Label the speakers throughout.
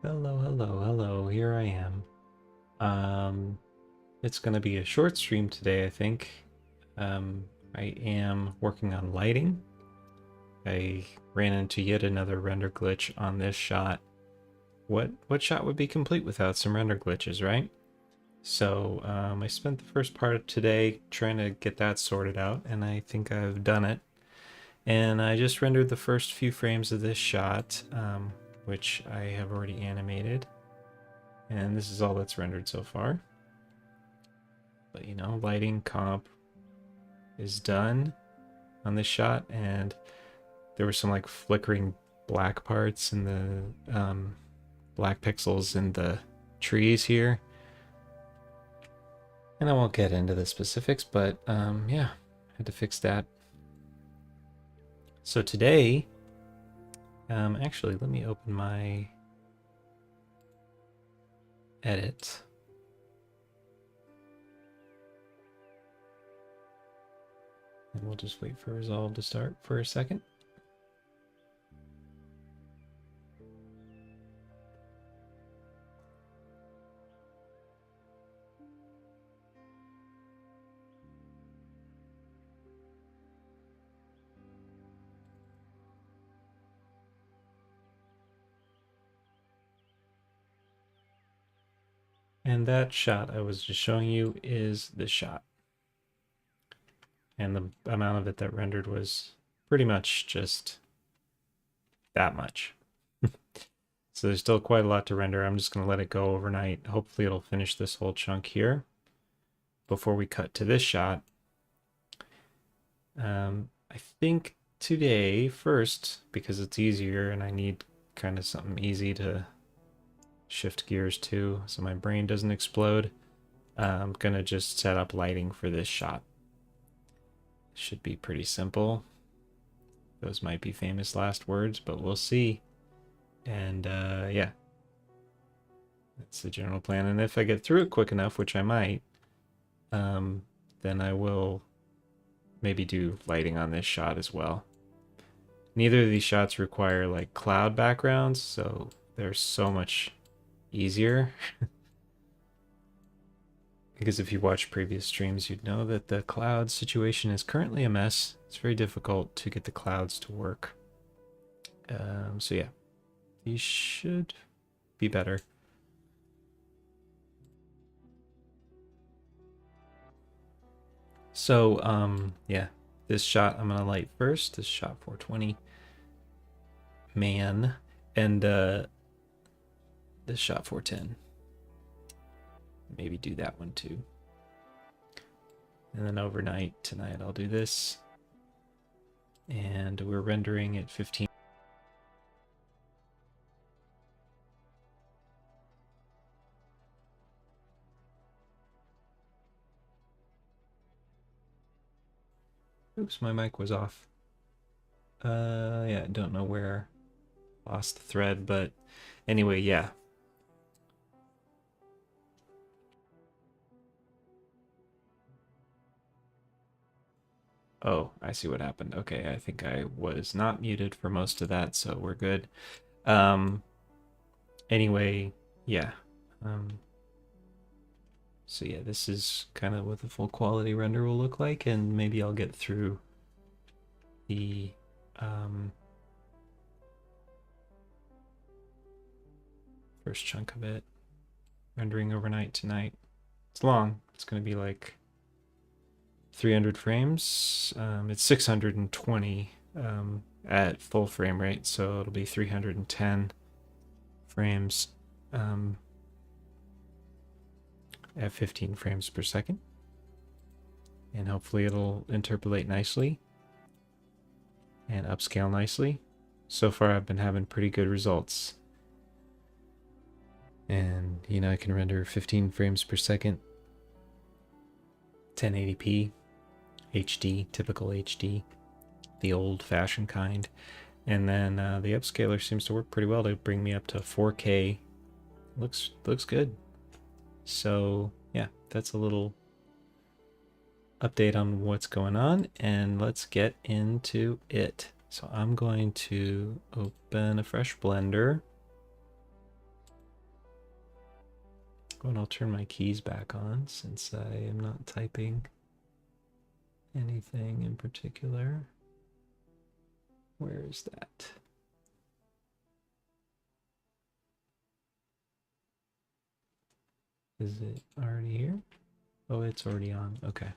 Speaker 1: Hello. Hello. Here I am. It's gonna be a short stream today, I think. I am working on lighting. I ran into yet another render glitch on this shot. What shot would be complete without some render glitches, right? So I spent the first part of today trying to get that sorted out, and I think I've done it. And I just rendered the first few frames of this shot, which I have already animated. And this is all that's rendered so far. But you know, lighting comp is done on this shot, and there were some like flickering black parts in the black pixels in the trees here. And I won't get into the specifics, but yeah, I had to fix that. So today, actually, let me open my edit. And we'll just wait for Resolve to start for a second. And that shot I was just showing you is this shot. And the amount of it that rendered was pretty much just that much. So there's still quite a lot to render. I'm just going to let it go overnight. Hopefully it'll finish this whole chunk here before we cut to this shot. I think today, first, because it's easier and I need kind of something easy to shift gears to so my brain doesn't explode, I'm gonna just set up lighting for this shot. Should be pretty simple. Those might be famous last words, but we'll see. And yeah, that's the general plan. And if I get through it quick enough, which I might, then I will maybe do lighting on this shot as well. Neither of these shots require like cloud backgrounds, so they're so much easier. Because if you watch previous streams, you'd know that the cloud situation is currently a mess. It's very difficult to get the clouds to work. So yeah, these should be better. So yeah, this shot I'm gonna light first. This shot 420 man, and this shot 410. Maybe do that one too. And then overnight tonight I'll do this. And we're rendering at 15. Oops, my mic was off. Yeah, I don't know where. Lost the thread, but anyway, yeah. Oh, I see what happened. Okay, I think I was not muted for most of that, so we're good. Anyway, yeah. So yeah, this is kind of what the full quality render will look like, and maybe I'll get through the first chunk of it, rendering overnight tonight. It's long. It's going to be like 300 frames. It's 620 at full frame rate, so it'll be 310 frames at 15 frames per second. And hopefully it'll interpolate nicely and upscale nicely. So far I've been having pretty good results. And you know, I can render 15 frames per second, 1080p, HD, typical HD, the old-fashioned kind. And then the upscaler seems to work pretty well to bring me up to 4K. Looks good. So yeah, that's a little update on what's going on, and let's get into it. So I'm going to open a fresh Blender. And I'll turn my keys back on since I am not typing anything in particular. Where is that? Is it already here? Oh, it's already on. Okay.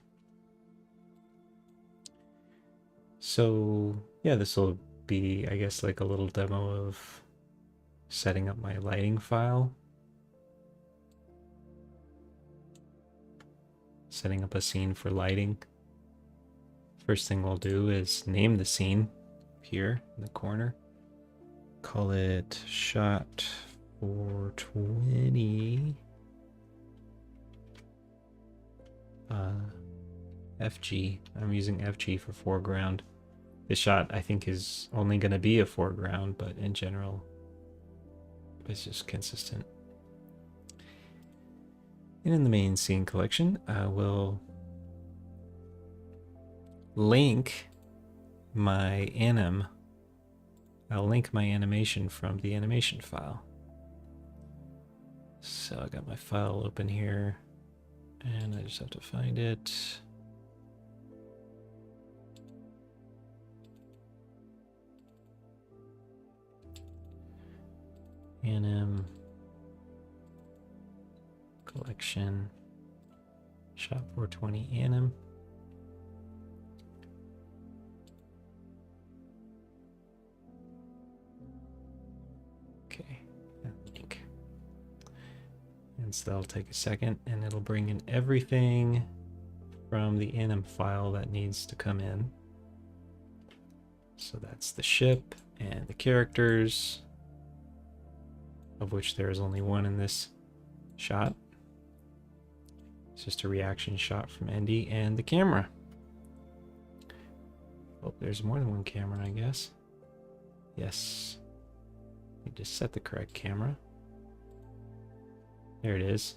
Speaker 1: So yeah, this will be, I guess, like a little demo of setting up my lighting file. Setting up a scene for lighting. First thing we'll do is name the scene here in the corner. Call it shot 420 FG. I'm using FG for foreground. This shot I think is only going to be a foreground, but in general it's just consistent. And in the main scene collection, I will link my anim. I'll link my animation from the animation file. So I got my file open here, and I just have to find it. Anim collection, shot 420 anim. Okay, and link. And so that'll take a second, and it'll bring in everything from the anim file that needs to come in. So that's the ship and the characters, of which there is only one in this shot. It's just a reaction shot from Andy, and the camera. Oh, there's more than one camera, I guess. Yes. Need to set the correct camera. There it is.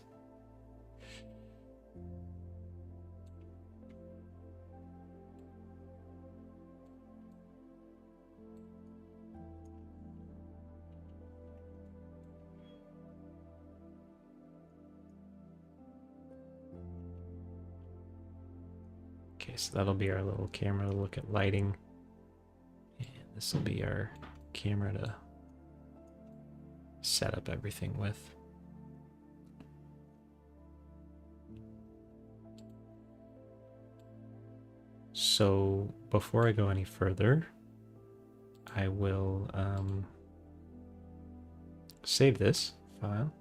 Speaker 1: Okay, so that'll be our little camera to look at lighting. And this will be our camera to set up everything with. So before I go any further, I will save this file.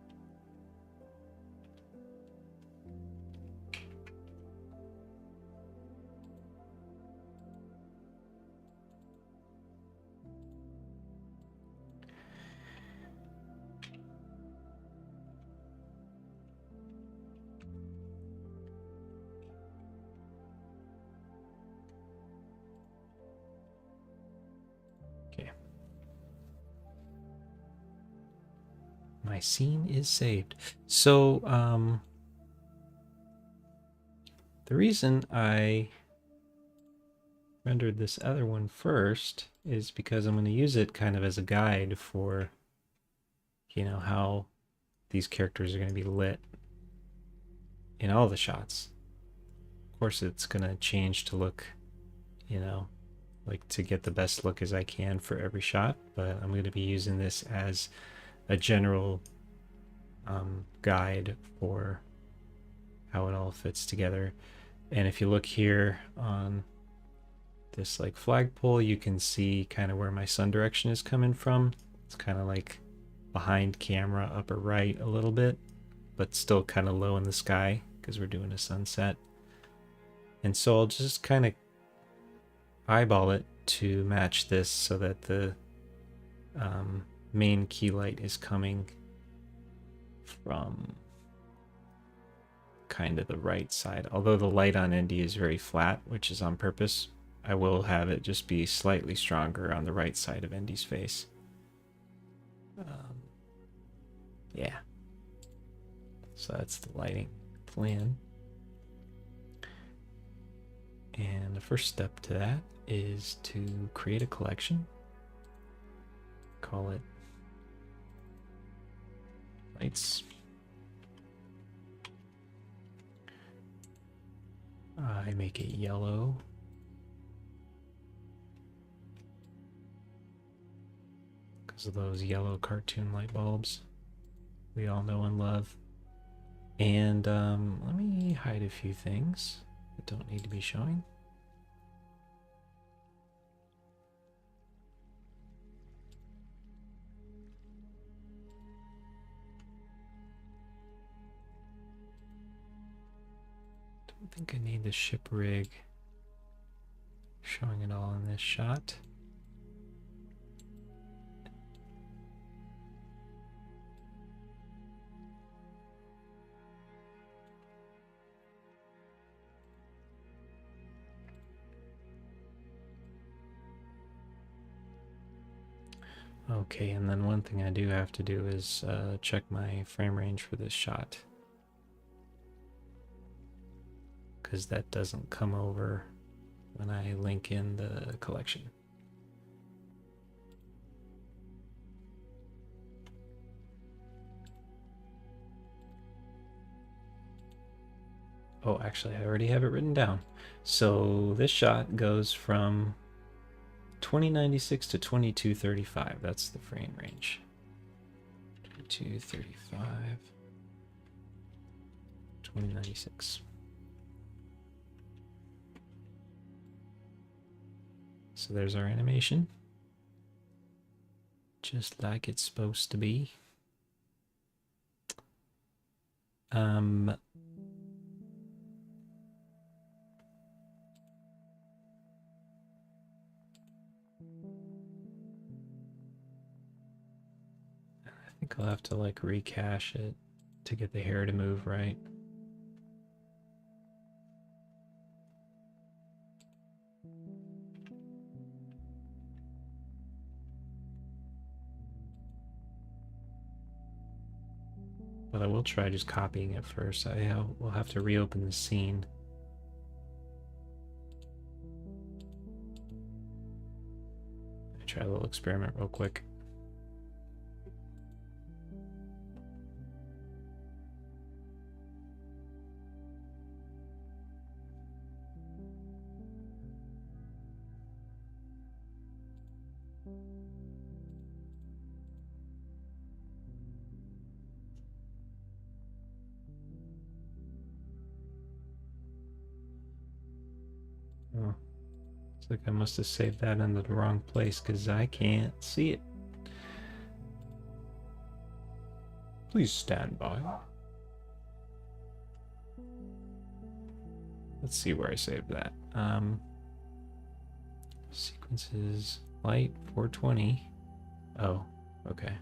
Speaker 1: My scene is saved. So the reason I rendered this other one first is because I'm going to use it kind of as a guide for, you know, how these characters are going to be lit in all the shots. Of course, it's going to change to look, you know, like to get the best look as I can for every shot, but I'm going to be using this as a general guide for how it all fits together. And if you look here on this like flagpole, you can see kind of where my sun direction is coming from. It's kind of like behind camera, upper right a little bit, but still kind of low in the sky because we're doing a sunset. And so I'll just kind of eyeball it to match this so that the main key light is coming from kind of the right side. Although the light on Indy is very flat, which is on purpose, I will have it just be slightly stronger on the right side of Indy's face. Yeah. So that's the lighting plan. And the first step to that is to create a collection. Call it lights. I make it yellow. Because of those yellow cartoon light bulbs we all know and love. And let me hide a few things that don't need to be showing. Don't think I need the ship rig showing it all in this shot. Okay, and then one thing I do have to do is check my frame range for this shot, because that doesn't come over when I link in the collection. Oh, actually, I already have it written down. So this shot goes from 2096 to 2235. That's the frame range. 2235, 2096. So there's our animation. Just like it's supposed to be. I think I'll have to like recache it to get the hair to move right. But I will try just copying it first. We'll have to reopen the scene. Try a little experiment real quick. Oh, it's like I must have saved that in the wrong place because I can't see it. Please stand by. Let's see where I saved that. Sequences, light, 420. Oh, okay.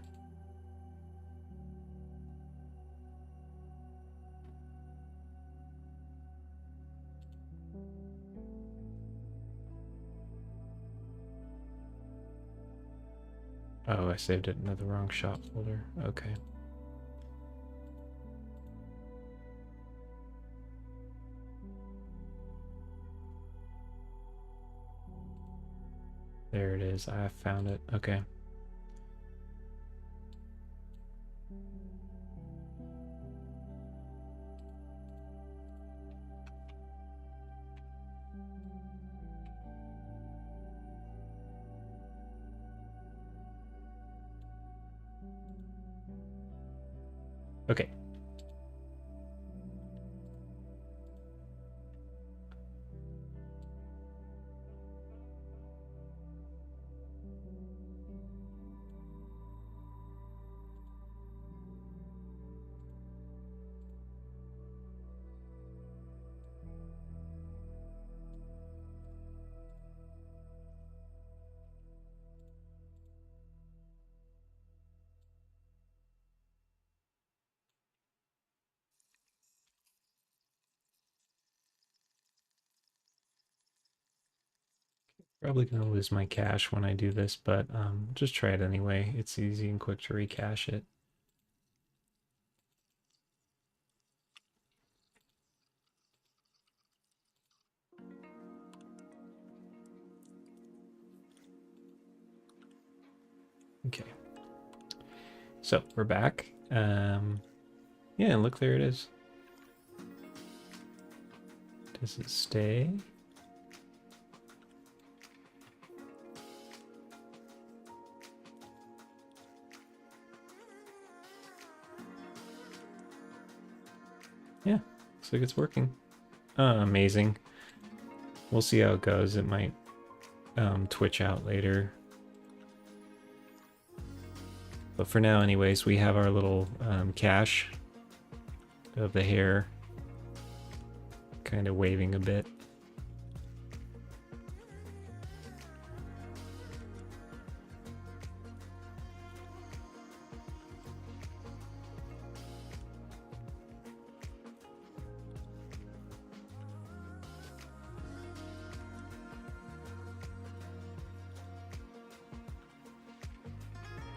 Speaker 1: Oh, I saved it into the wrong shot folder. Okay. There it is. I found it. Okay. Okay. Probably gonna lose my cache when I do this, but just try it anyway. It's easy and quick to recache it. Okay. So we're back. Yeah, look, there it is. Does it stay? Yeah, looks like it's working. Amazing. We'll see how it goes. It might twitch out later. But for now, anyways, we have our little cache of the hair kind of waving a bit.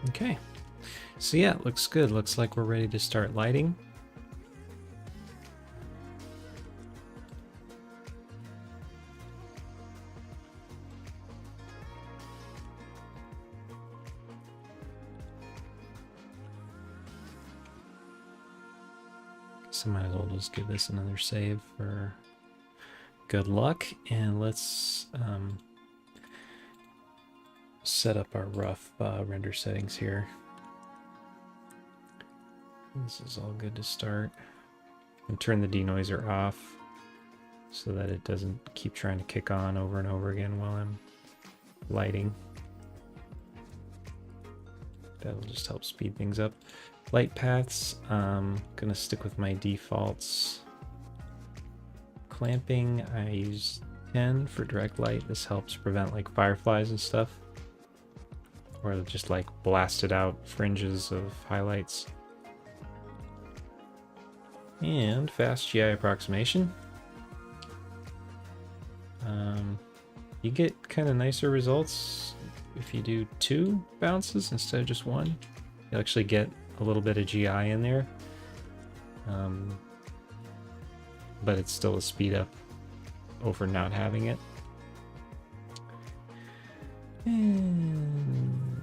Speaker 1: Okay, so yeah, it looks good. Looks like we're ready to start lighting. So might as well just give this another save for good luck, and let's set up our rough render settings here. This is all good to start. And turn the denoiser off so that it doesn't keep trying to kick on over and over again while I'm lighting. That'll just help speed things up. Light paths, gonna stick with my defaults. Clamping, I use 10 for direct light. This helps prevent like fireflies and stuff, or just like blasted out fringes of highlights. And fast GI approximation. You get kind of nicer results if you do 2 bounces instead of just 1. You actually get a little bit of GI in there, but it's still a speed up over not having it. And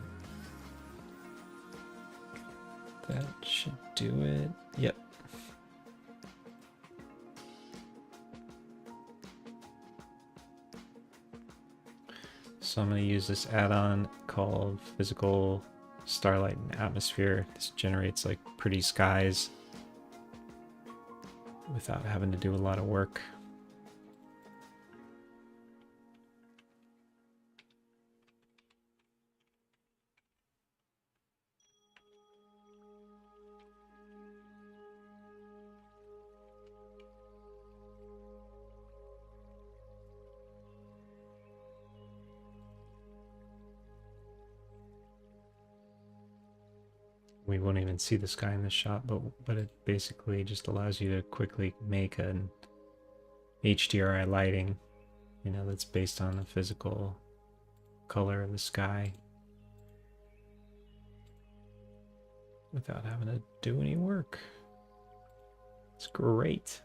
Speaker 1: that should do it. Yep. So I'm going to use this add-on called Physical Starlight and Atmosphere. This generates like pretty skies without having to do a lot of work. We won't even see the sky in this shot, but it basically just allows you to quickly make an HDRI lighting, you know, that's based on the physical color of the sky without having to do any work. It's great.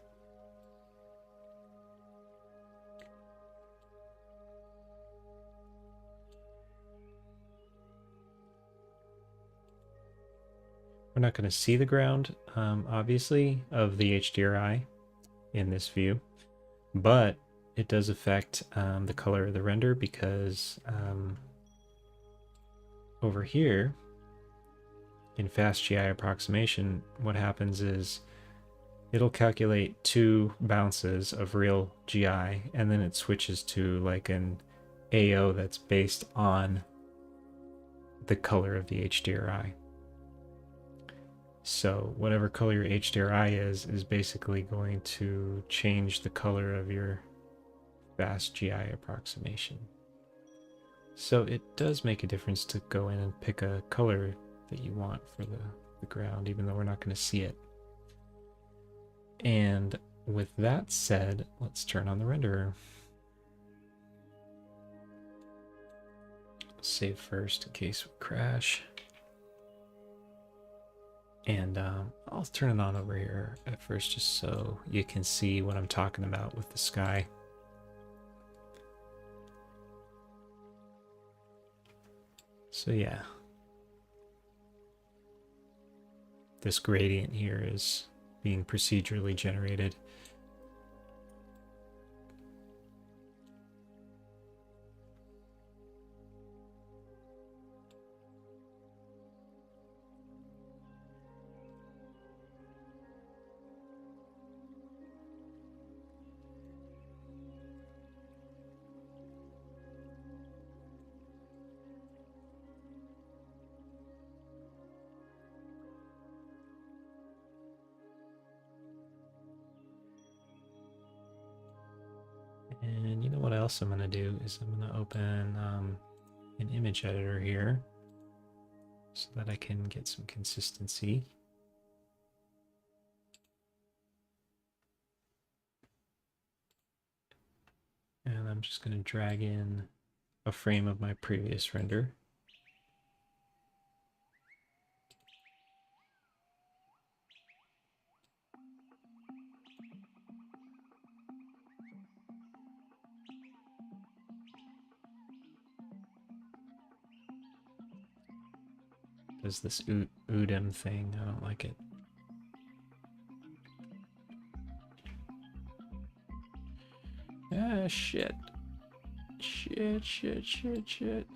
Speaker 1: We're not going to see the ground, obviously, of the HDRI in this view, but it does affect the color of the render because over here, in FastGI approximation, what happens is it'll calculate 2 bounces of real GI, and then it switches to like an AO that's based on the color of the HDRI. So whatever color your HDRI is basically going to change the color of your FastGI approximation. So it does make a difference to go in and pick a color that you want for the ground, even though we're not going to see it. And with that said, let's turn on the renderer. Save first in case we crash. And I'll turn it on over here at first just so you can see what I'm talking about with the sky. So yeah, this gradient here is being procedurally generated. And you know what else I'm going to do is I'm going to open an image editor here so that I can get some consistency. And I'm just going to drag in a frame of my previous render. Does this UDEM thing? I don't like it. Ah, shit. Shit.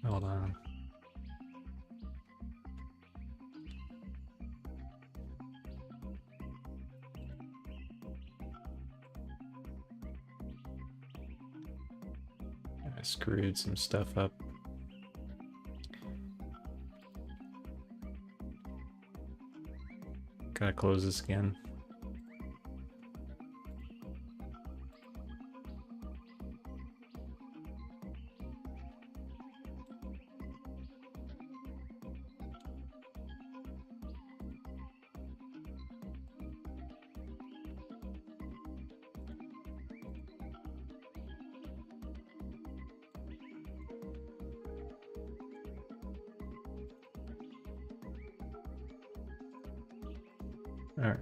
Speaker 1: Hold on. I screwed some stuff up. Gotta close this again. All right.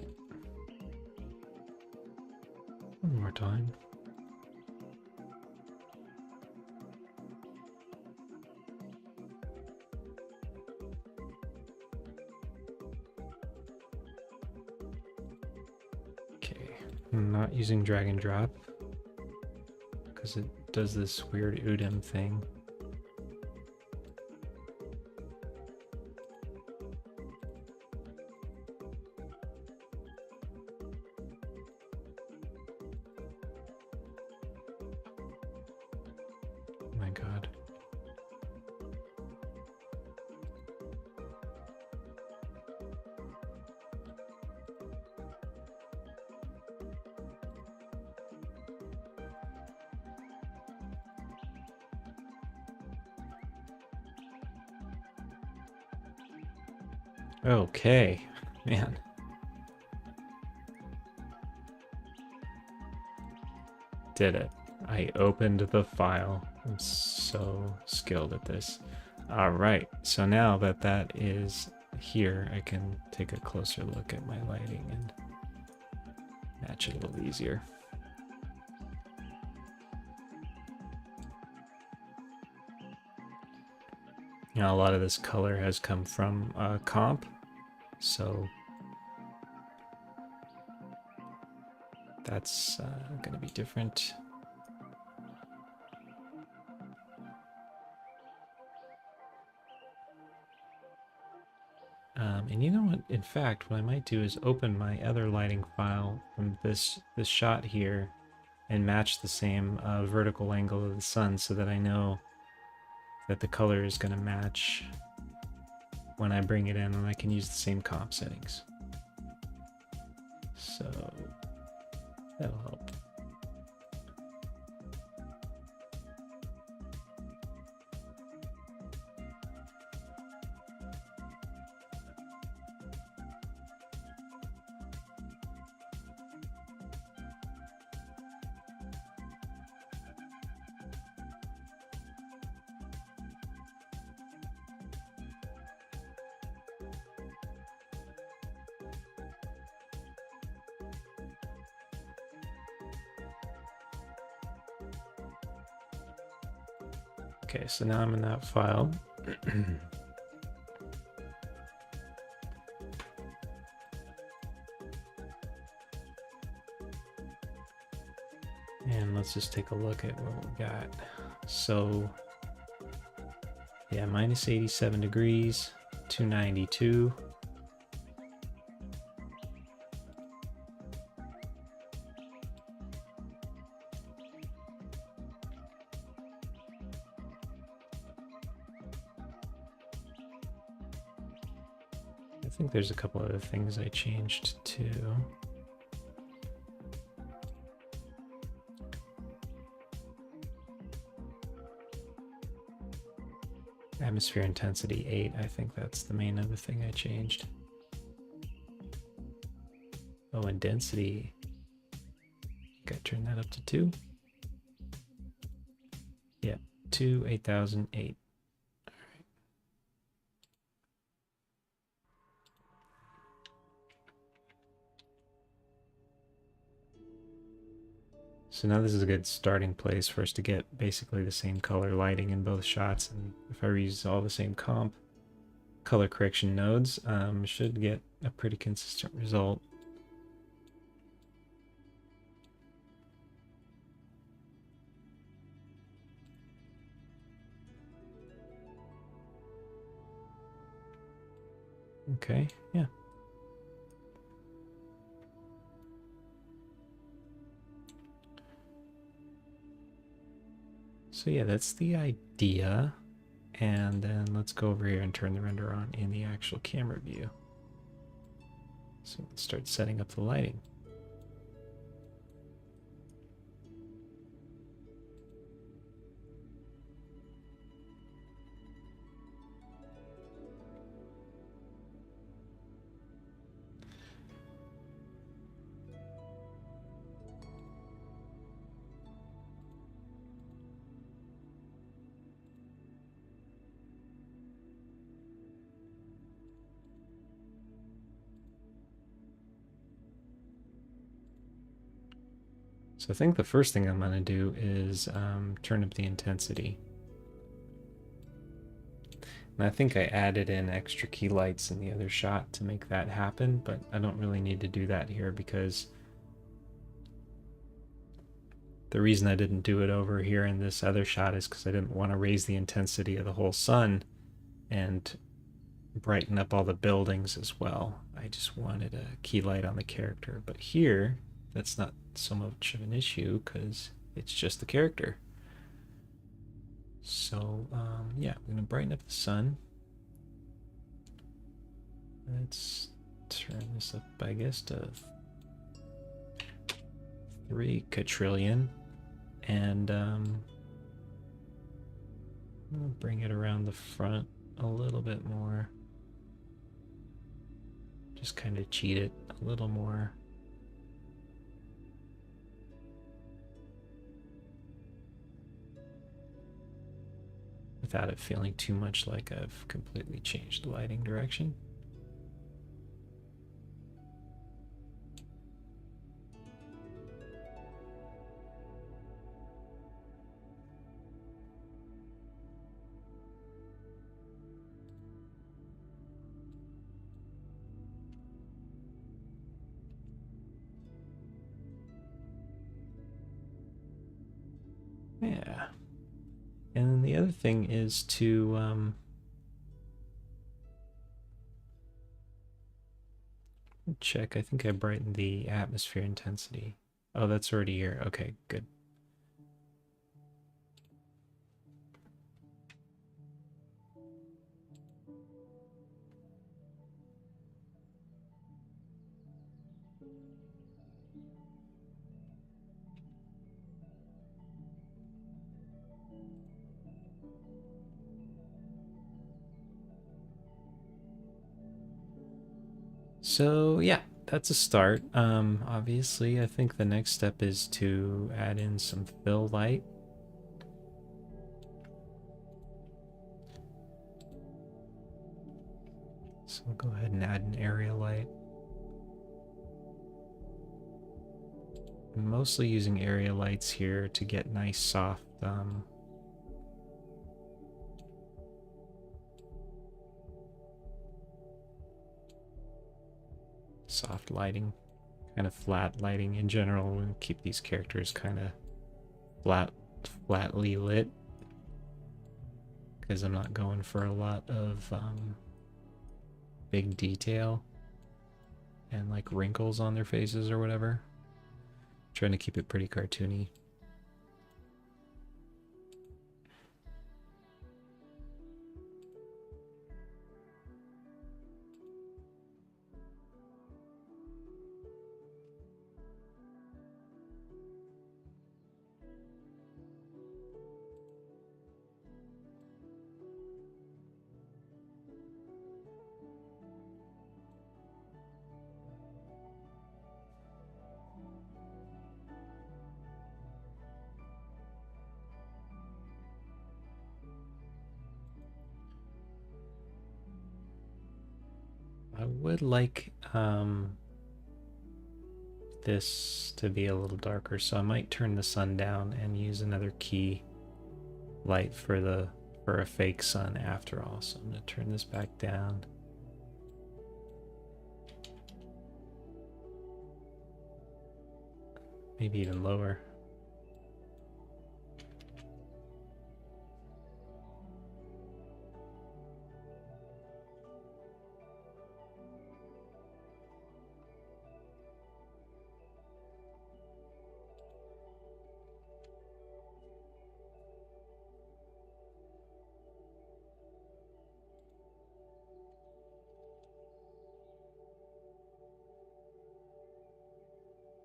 Speaker 1: One more time. Okay, I'm not using drag and drop because it does this weird UDEM thing. My God. Okay, man. Did it. I opened the file. I'm so skilled at this. All right, so now that that is here, I can take a closer look at my lighting and match it a little easier. You know, a lot of this color has come from comp, so that's going to be different. And you know what? In fact, what I might do is open my other lighting file from this shot here and match the same vertical angle of the sun so that I know that the color is going to match when I bring it in, and I can use the same comp settings. So that'll help. Okay, so now I'm in that file. And let's just take a look at what we got. So, yeah, minus 87 degrees, 292. I think there's a couple other things I changed too. Atmosphere intensity 8, I think that's the main other thing I changed. Oh, and density, gotta turn that up to 2. Yeah, 2, 8008. So now this is a good starting place for us to get basically the same color lighting in both shots, and if I reuse all the same comp color correction nodes, should get a pretty consistent result. Okay, yeah. So yeah, that's the idea. And then let's go over here and turn the render on in the actual camera view. So let's start setting up the lighting. So I think the first thing I'm going to do is turn up the intensity. And I think I added in extra key lights in the other shot to make that happen, but I don't really need to do that here because the reason I didn't do it over here in this other shot is because I didn't want to raise the intensity of the whole sun and brighten up all the buildings as well. I just wanted a key light on the character, but here that's not so much of an issue because it's just the character. So yeah, I'm going to brighten up the sun. Let's turn this up, I guess, to 3 quadrillion, and I'll bring it around the front a little bit more. Just kind of cheat it a little more. Without it feeling too much like I've completely changed the lighting direction. Yeah. And then the other thing is to Check, I think I brightened the atmosphere intensity. Oh, that's already here. Okay, good. So yeah, that's a start. Obviously, I think the next step is to add in some fill light. So we'll go ahead and add an area light. I'm mostly using area lights here to get nice soft soft lighting, kind of flat lighting in general. We'll keep these characters kind of flatly lit because I'm not going for a lot of big detail and like wrinkles on their faces or whatever. Trying to keep it pretty cartoony. I would like this to be a little darker, so I might turn the sun down and use another key light for a fake sun after all. So I'm gonna turn this back down. Maybe even lower.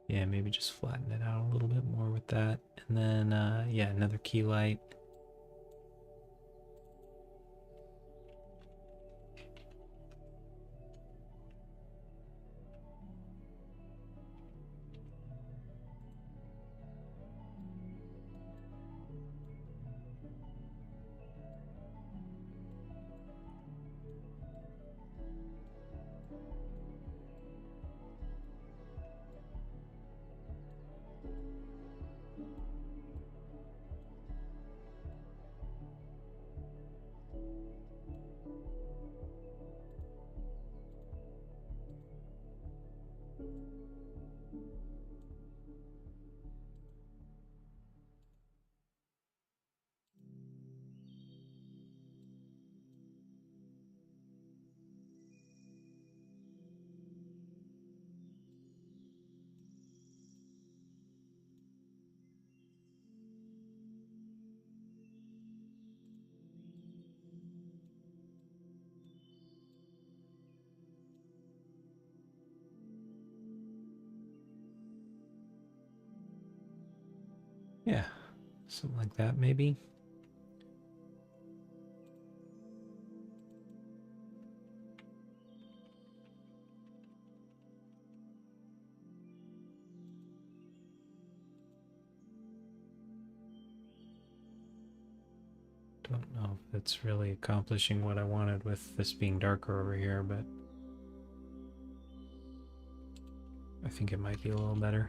Speaker 1: Yeah, maybe just flatten it out a little bit more with that. And then, yeah, another key light. Yeah, something like that maybe. Don't know if it's really accomplishing what I wanted with this being darker over here, but I think it might be a little better.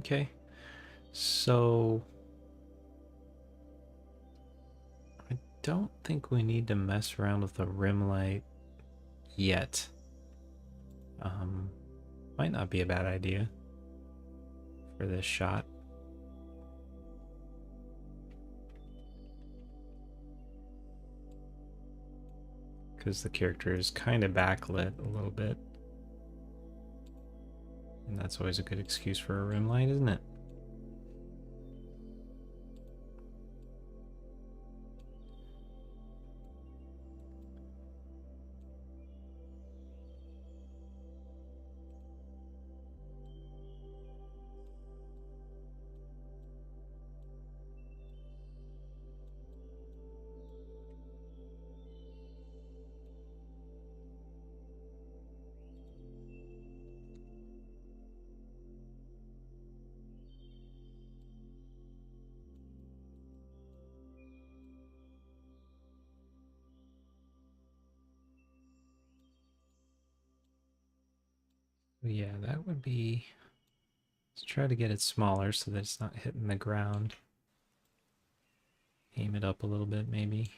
Speaker 1: Okay, so I don't think we need to mess around with the rim light yet. Might not be a bad idea for this shot. Because the character is kind of backlit a little bit. And that's always a good excuse for a rim light, isn't it? Yeah, that would be... Let's try to get it smaller so that it's not hitting the ground. Aim it up a little bit, maybe.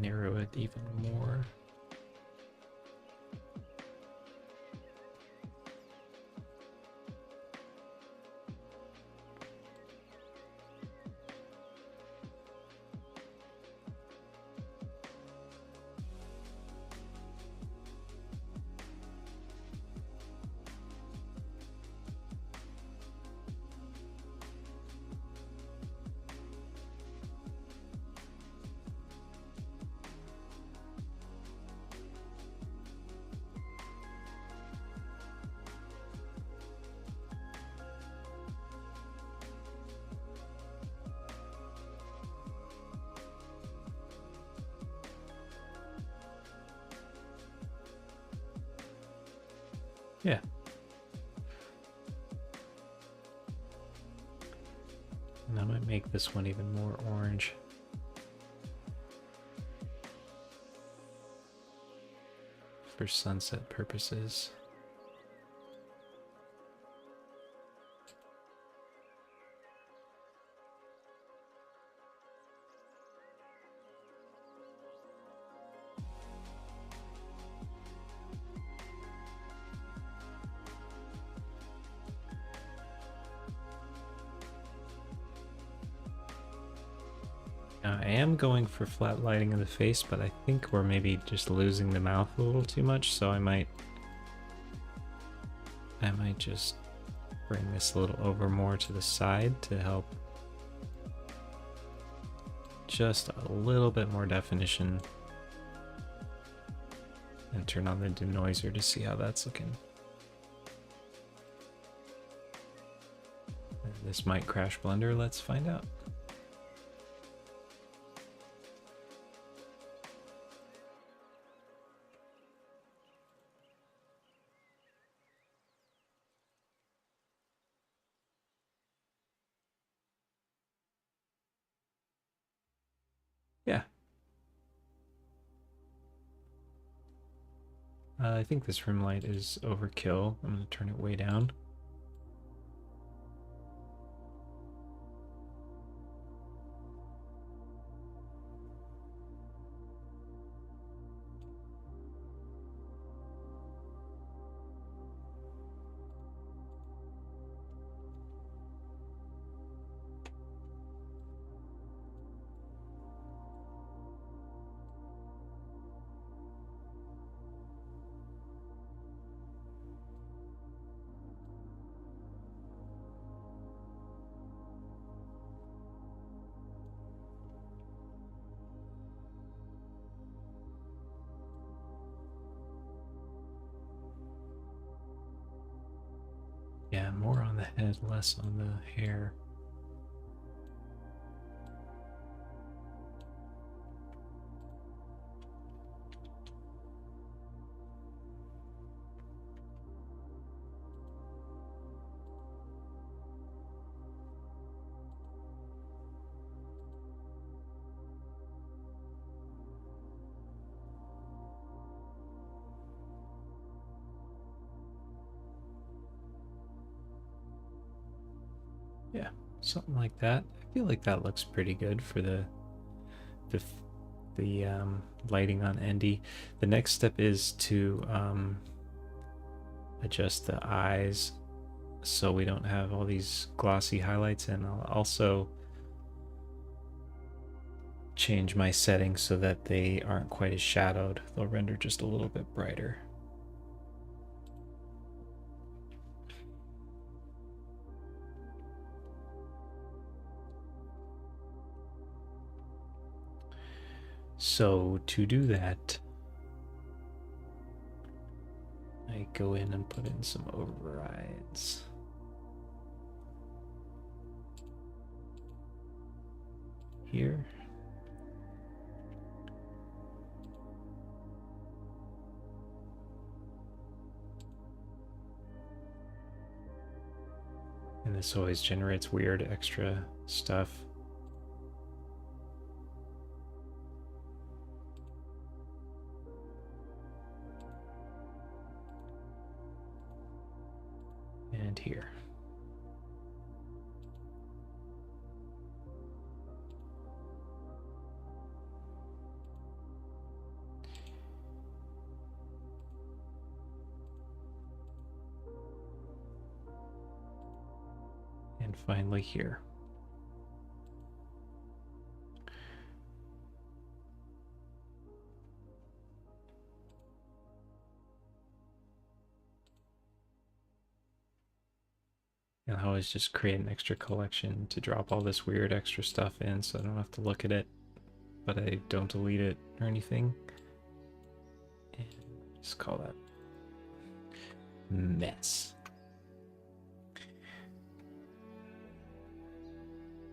Speaker 1: Narrow it even more. Yeah. And I might make this one even more orange. For sunset purposes. Now, I am going for flat lighting of the face, but I think we're maybe just losing the mouth a little too much, so I might just bring this a little over more to the side to help just a little bit more definition, and turn on the denoiser to see how that's looking. This might crash Blender, let's find out. Yeah. I think this rim light is overkill. I'm going to turn it way down. Yeah, more on the head, less on the hair. Yeah, something like that. I feel like that looks pretty good for the lighting on Endy. The next step is to adjust the eyes so we don't have all these glossy highlights, and I'll also change my settings so that they aren't quite as shadowed. They'll render just a little bit brighter. So to do that, I go in and put in some overrides. Here. And this always generates weird extra stuff. And here. And finally here. And I always just create an extra collection to drop all this weird extra stuff in so I don't have to look at it, but I don't delete it or anything. And just call that mess.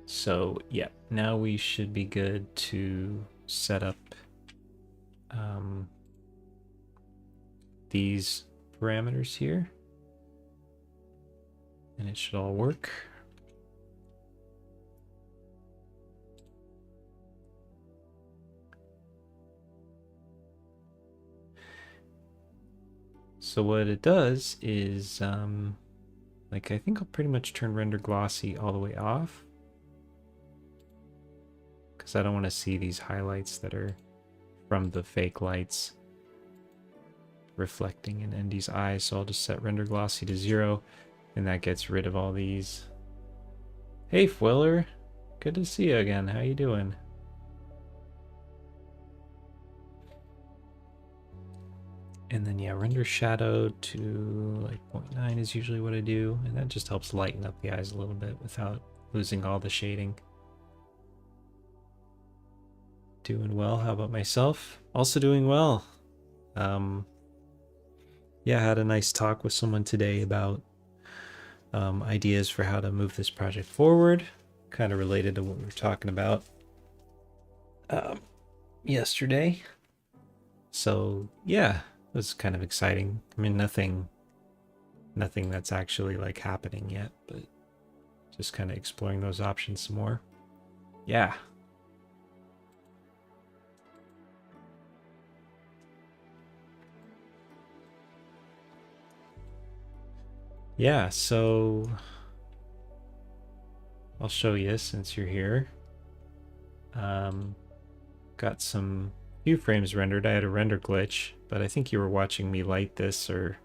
Speaker 1: So yeah, now we should be good to set up these parameters here. And it should all work. So what it does is, like, I think I'll pretty much turn render glossy all the way off, because I don't want to see these highlights that are from the fake lights reflecting in Endy's eyes. So I'll just set render glossy to 0, and that gets rid of all these. Hey Fwiller, good to see you again. How you doing? And then yeah, render shadow to like 0.9 is usually what I do, and that just helps lighten up the eyes a little bit without losing all the shading. Doing well. How about myself? Also doing well. Yeah, I had a nice talk with someone today about ideas for how to move this project forward, kind of related to what we were talking about yesterday. So yeah, it was kind of exciting. I mean, nothing that's actually like happening yet, but just kind of exploring those options some more. Yeah. Yeah, so I'll show you since you're here. Got some few frames rendered. I had a render glitch, but I think you were watching me light this or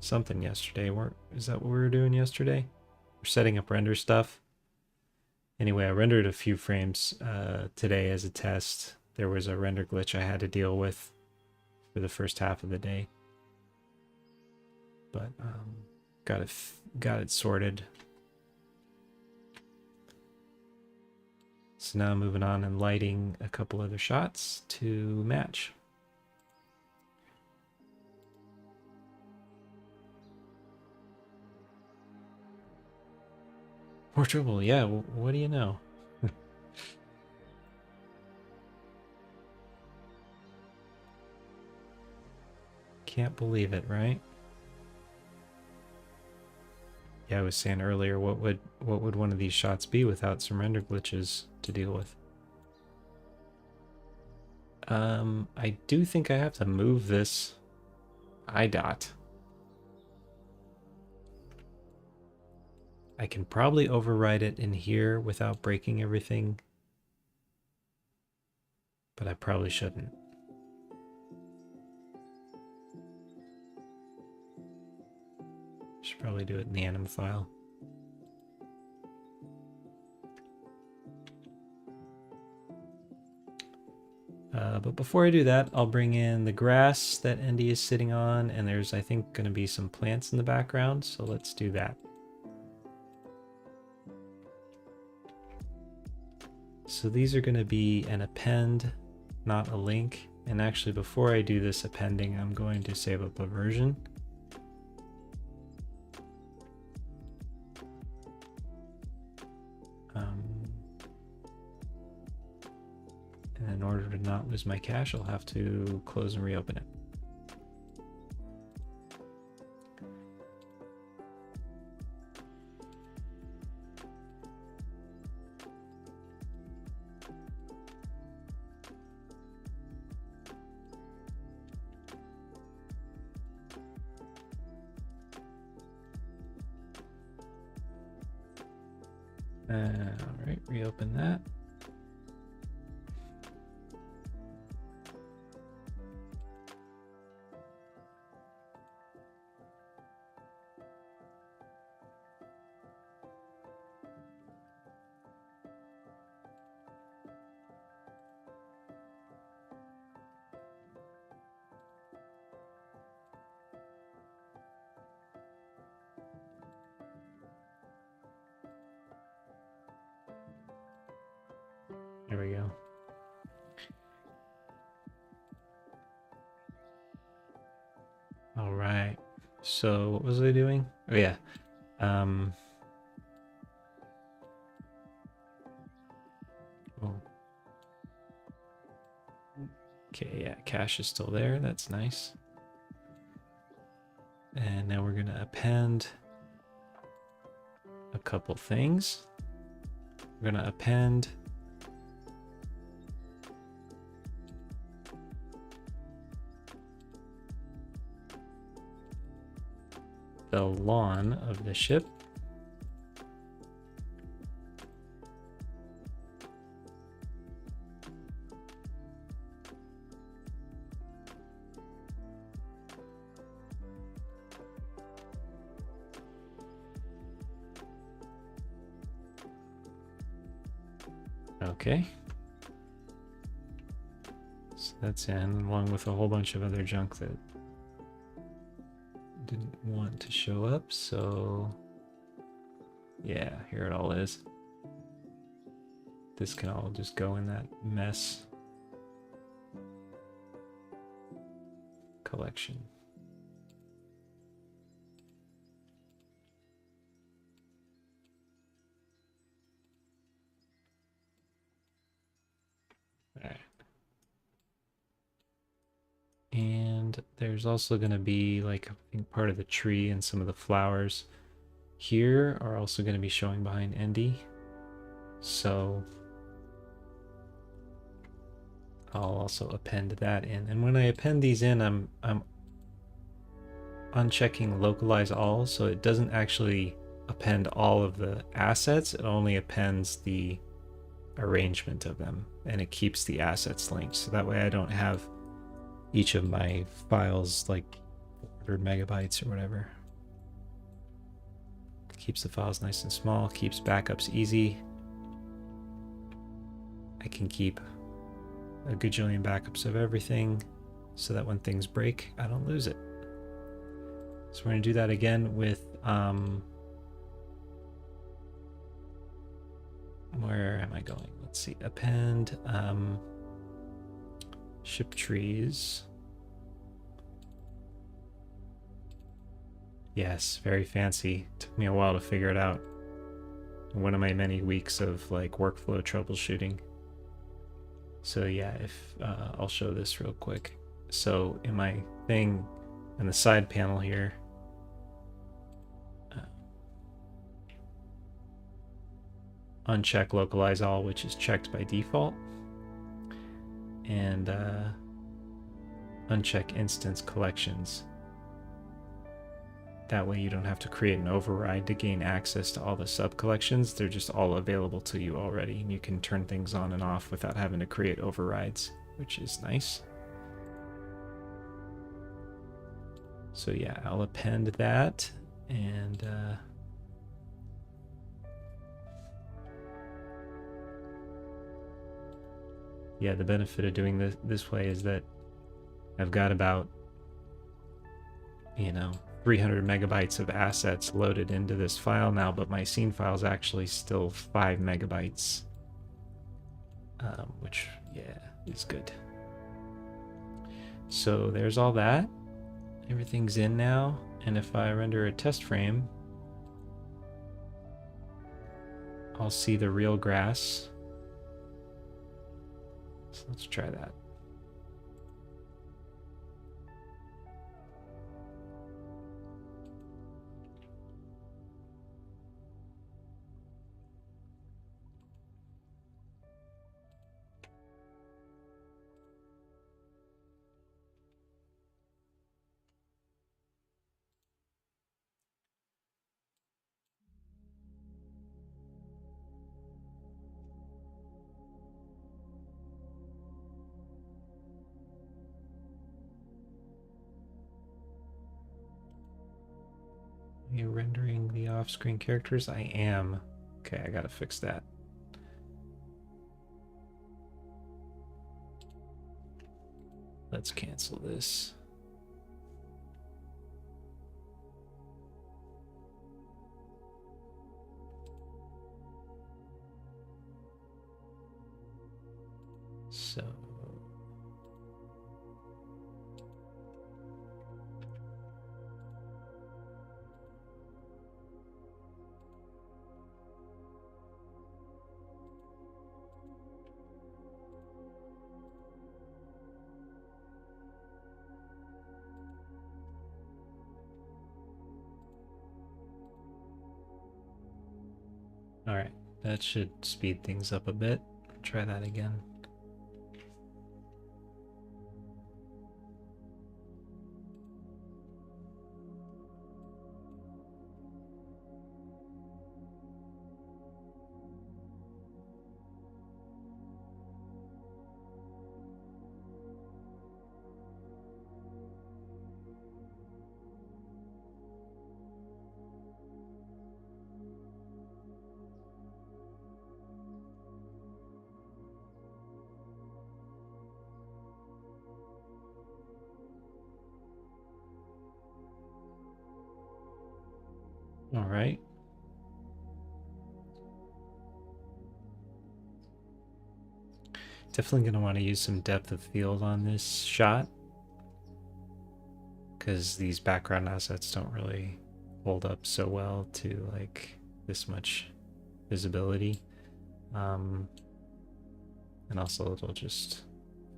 Speaker 1: something yesterday. Is that what we were doing yesterday? We're setting up render stuff. Anyway, I rendered a few frames today as a test. There was a render glitch I had to deal with for the first half of the day, but got it sorted. So now moving on and lighting a couple other shots to match. More trouble, yeah, what do you know? Can't believe it, right? Yeah, I was saying earlier, what would one of these shots be without some render glitches to deal with? I do think I have to move this eye dot. I can probably override it in here without breaking everything, but I probably shouldn't. Should probably do it in the anim file. But before I do that, I'll bring in the grass that Andy is sitting on, and there's, I think, going to be some plants in the background, so let's do that. So these are going to be an append, not a link. And actually, before I do this appending, I'm going to save up a version. And in order to not lose my cache, I'll have to close and reopen it. All right, reopen that. There we go. All right. So what was I doing? Oh yeah. Oh. Okay, yeah, cache is still there. That's nice. And now we're gonna append a couple things. We're gonna append the lawn of the ship. Okay. So that's in, along with a whole bunch of other junk that didn't want to show up, so yeah, here it all is. This can all just go in that mess collection. All right. And there's also going to be, like, I think part of the tree and some of the flowers here are also going to be showing behind Andy. So I'll also append that in. And when I append these in, I'm unchecking localize all, so it doesn't actually append all of the assets. It only appends the arrangement of them, and it keeps the assets linked. So that way I don't have each of my files like 400 megabytes or whatever. It keeps the files nice and small, keeps backups easy. I can keep a gajillion backups of everything so that when things break, I don't lose it. So we're going to do that again with where am I going? Let's see, append ship trees. Yes, very fancy. Took me a while to figure it out. One of my many weeks of like workflow troubleshooting. So yeah, if I'll show this real quick. So in my thing, in the side panel here, uncheck localize all, which is checked by default, and uncheck instance collections. That way you don't have to create an override to gain access to all the sub-collections. They're just all available to you already, and you can turn things on and off without having to create overrides, which is nice. So yeah, I'll append that, and yeah, the benefit of doing this way is that I've got about, 300 megabytes of assets loaded into this file now, but my scene file is actually still 5 megabytes, which, yeah, is good. So there's all that. Everything's in now, and if I render a test frame, I'll see the real grass. So let's try that. Are you rendering the off-screen characters? I am. Okay, I gotta fix that. Let's cancel this. So all right, that should speed things up a bit. Try that again. All right. Definitely going to want to use some depth of field on this shot, because these background assets don't really hold up so well to like this much visibility. And also it'll just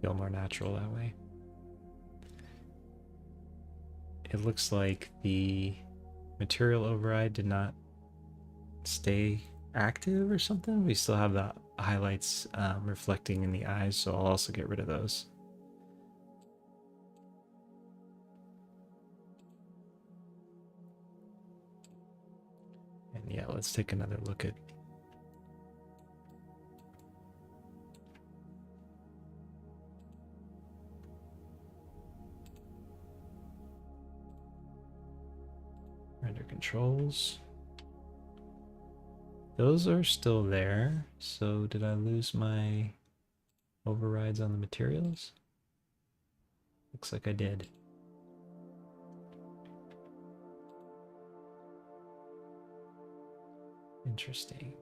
Speaker 1: feel more natural that way. It looks like the material override did not stay active or something. We still have the highlights reflecting in the eyes, so I'll also get rid of those. And yeah, let's take another look at render controls. Those are still there. So did I lose my overrides on the materials? Looks like I did. Interesting.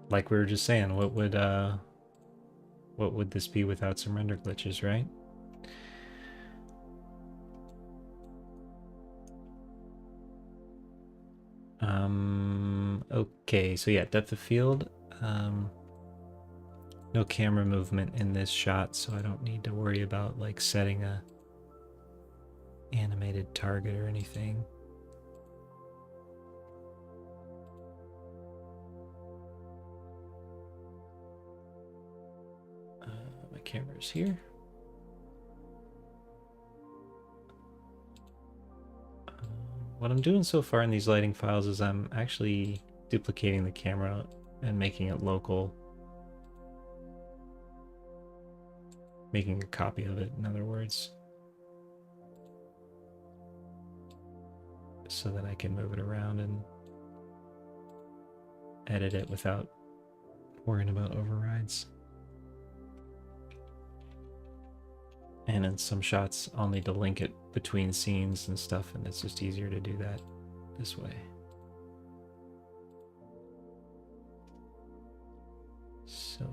Speaker 1: Like we were just saying, what would this be without some render glitches, right? Okay, so yeah, depth of field. No camera movement in this shot, so I don't need to worry about like setting a animated target or anything. My camera's here. What I'm doing so far in these lighting files is I'm actually duplicating the camera and making it local. Making a copy of it, in other words. So that I can move it around and edit it without worrying about overrides. And in some shots, I'll need to link it between scenes and stuff, and it's just easier to do that this way. So...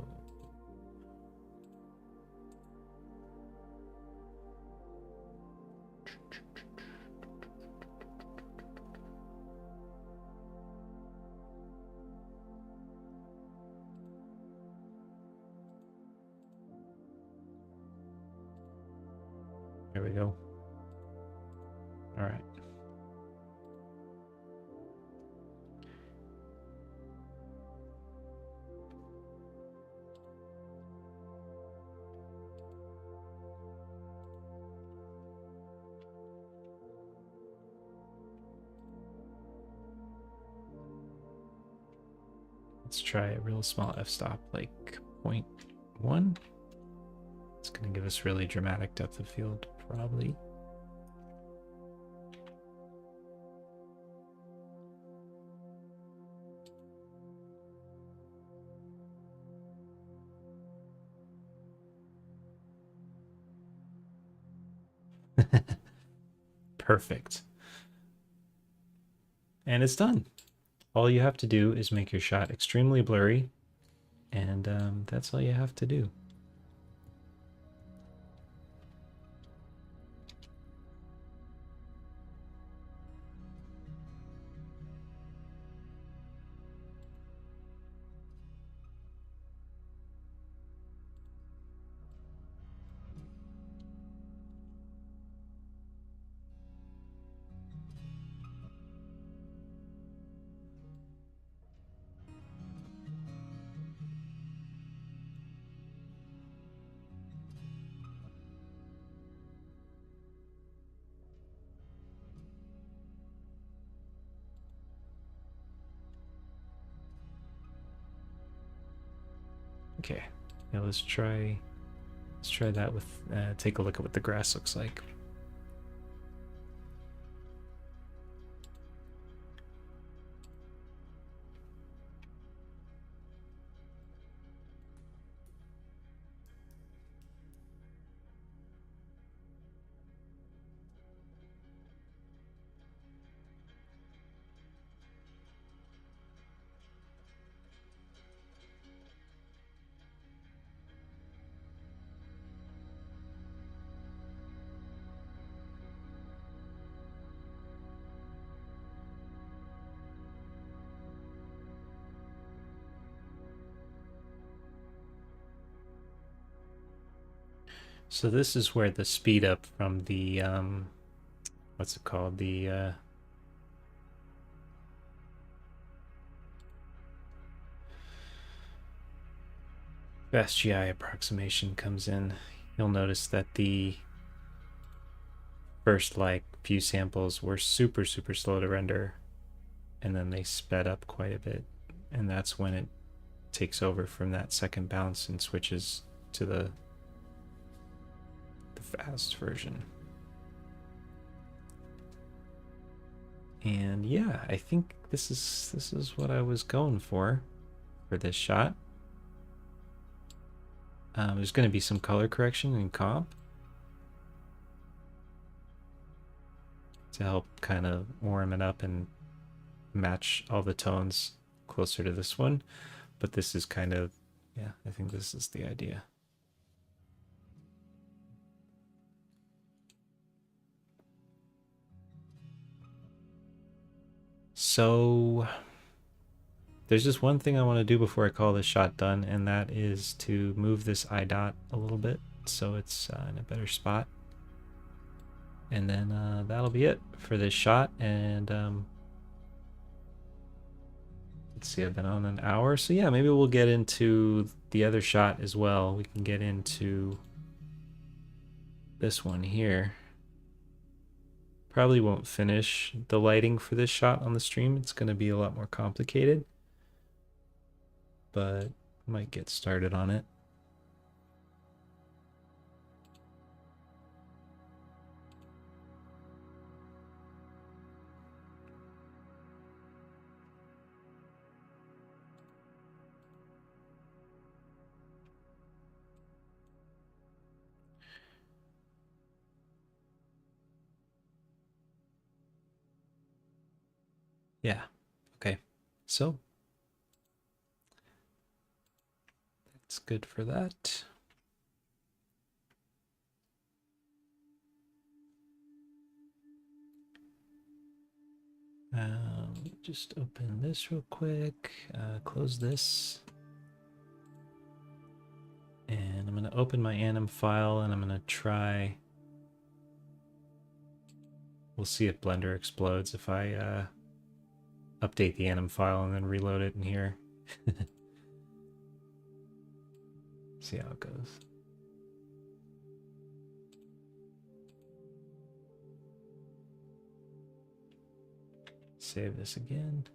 Speaker 1: There we go. All right. Let's try a real small f-stop, like 0.1. It's going to give us really dramatic depth of field, probably. Perfect. And it's done. All you have to do is make your shot extremely blurry, and that's all you have to do. Okay, now let's try that with take a look at what the grass looks like. So this is where the speed up from the what's it called, the fast GI approximation comes in. You'll notice that the first like few samples were super slow to render, and then they sped up quite a bit, and that's when it takes over from that second bounce and switches to the fast version. And yeah, I think this is what I was going for this shot. There's going to be some color correction in comp to help kind of warm it up and match all the tones closer to this one. But this is kind of, yeah, I think this is the idea. So there's just one thing I want to do before I call this shot done, and that is to move this eye dot a little bit so it's in a better spot. And then that'll be it for this shot. And let's see, I've been on an hour. So yeah, maybe we'll get into the other shot as well. We can get into this one here. Probably won't finish the lighting for this shot on the stream. It's going to be a lot more complicated, but might get started on it. Yeah. Okay. So that's good for that. Just open this real quick, close this. And I'm going to open my anim file and I'm going to try. We'll see if Blender explodes if I update the anim file and then reload it in here. See how it goes. Save this again.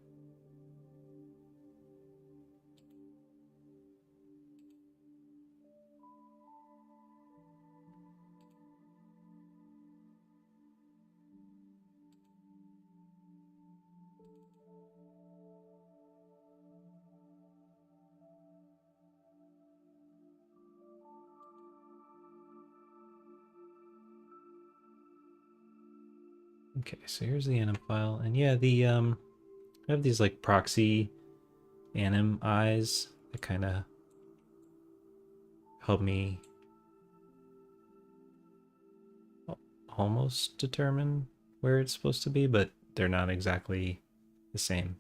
Speaker 1: Okay, so here's the anim file, and yeah, I have these like proxy anim eyes that kind of help me almost determine where it's supposed to be, but they're not exactly the same.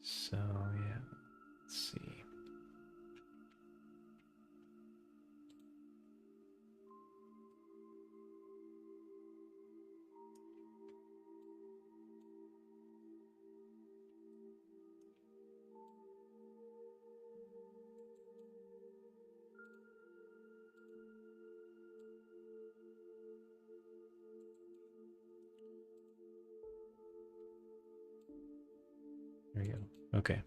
Speaker 1: So yeah, let's see. There we go. Okay.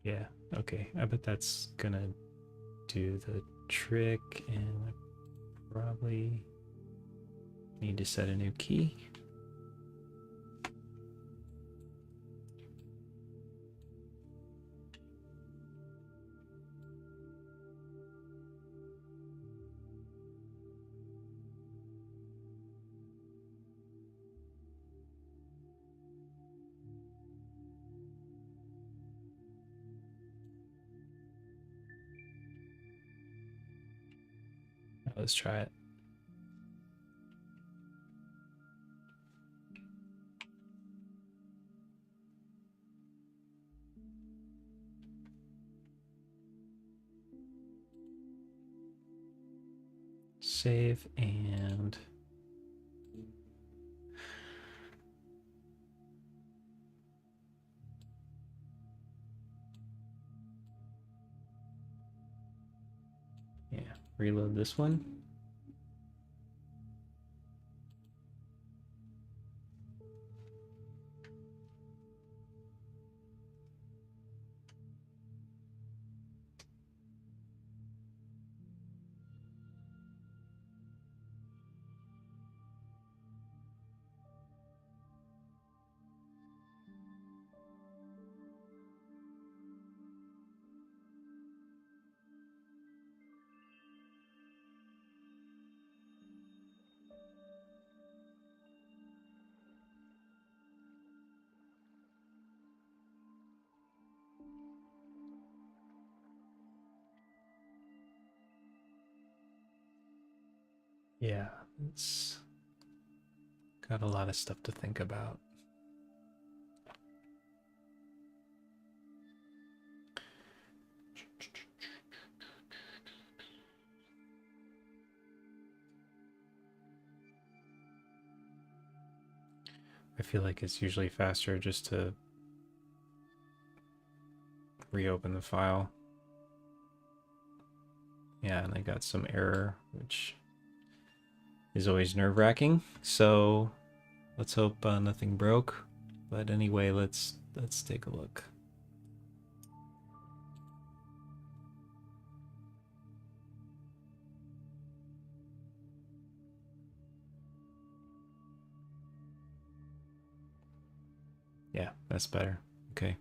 Speaker 1: Yeah, okay. I bet that's gonna do the trick, and I probably need to set a new key. Let's try it. Save and yeah, reload this one. Yeah, it's got a lot of stuff to think about. I feel like it's usually faster just to reopen the file. Yeah, and I got some error, which is always nerve-wracking. So let's hope nothing broke. But anyway, let's take a look. Yeah, that's better. Okay.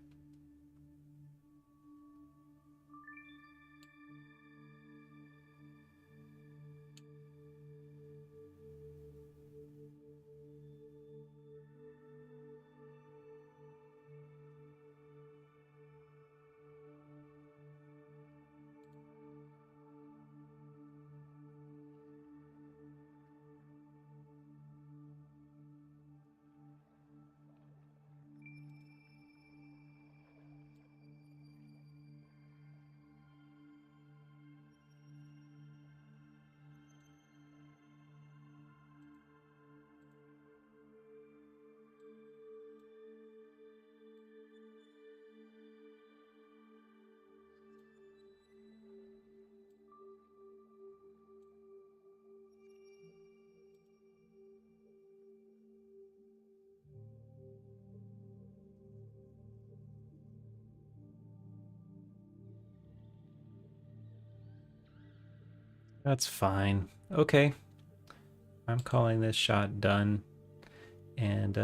Speaker 1: That's fine. Okay. I'm calling this shot done. And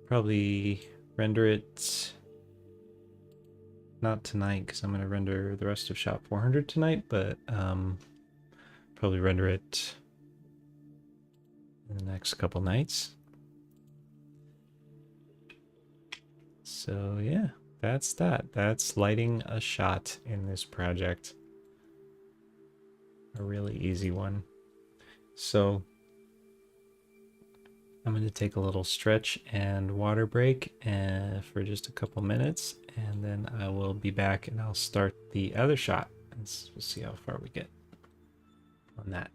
Speaker 1: probably render it not tonight because I'm going to render the rest of shot 400 tonight, but probably render it in the next couple nights. So yeah, that's that. That's lighting a shot in this project. A really easy one. So I'm going to take a little stretch and water break for just a couple minutes, and then I will be back and I'll start the other shot. And we'll see how far we get on that.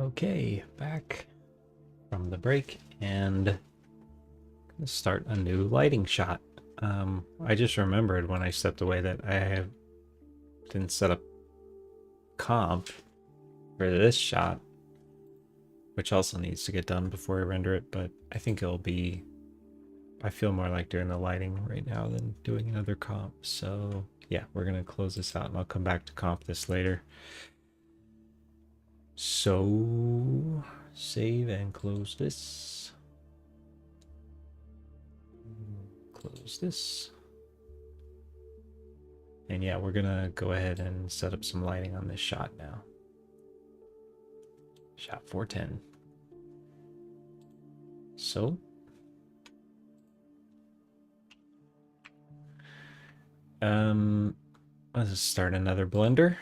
Speaker 1: Okay, back from the break and gonna start a new lighting shot. I just remembered when I stepped away that didn't set up comp for this shot, which also needs to get done before I render it, but I think I feel more like doing the lighting right now than doing another comp. So yeah, we're gonna close this out and I'll come back to comp this later. So save and close this. Close this. And yeah, we're gonna go ahead and set up some lighting on this shot now. Shot 410. So let's start another blender.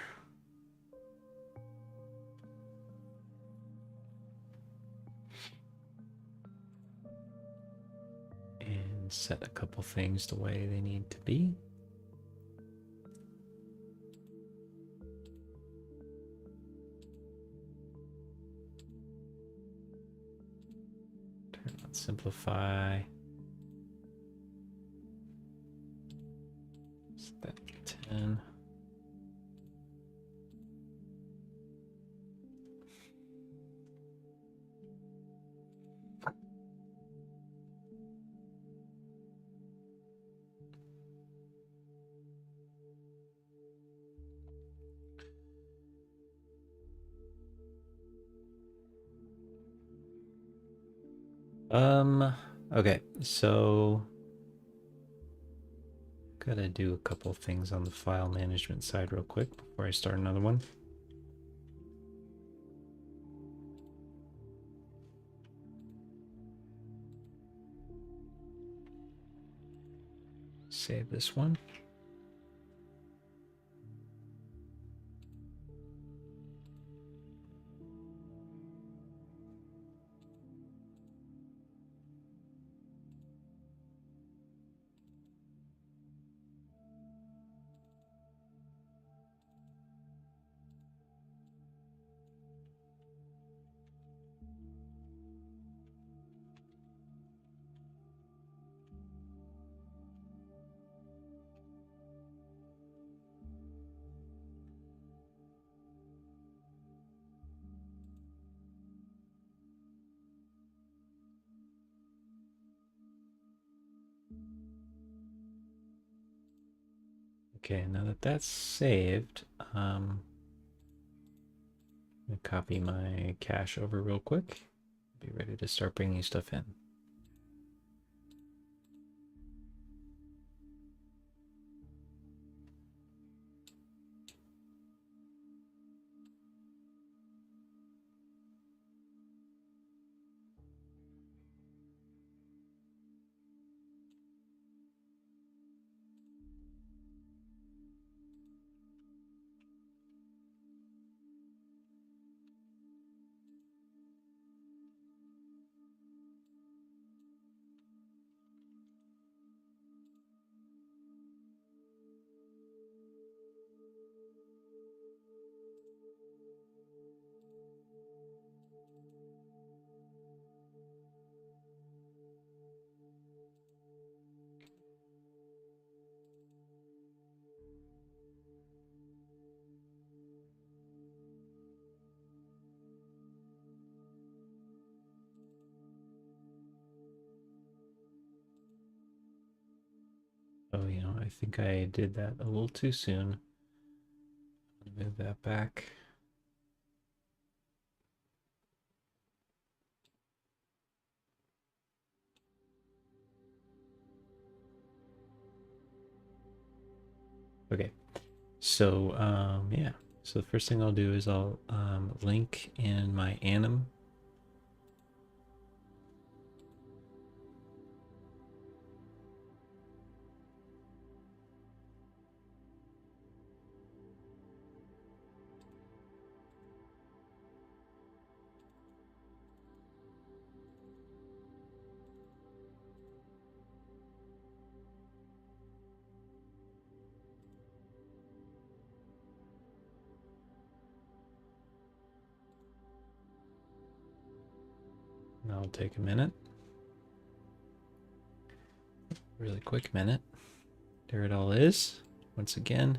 Speaker 1: And set a couple things the way they need to be. Turn on simplify. Set that to 10. Okay, so gotta do a couple things on the file management side real quick before I start another one. Save this one. Okay, now that that's saved, I'm gonna copy my cache over real quick. Be ready to start bringing stuff in. Oh, I think I did that a little too soon. Move that back. Okay, so yeah. So the first thing I'll do is I'll link in my anim. That'll take a minute. Really quick minute. There it all is. Once again,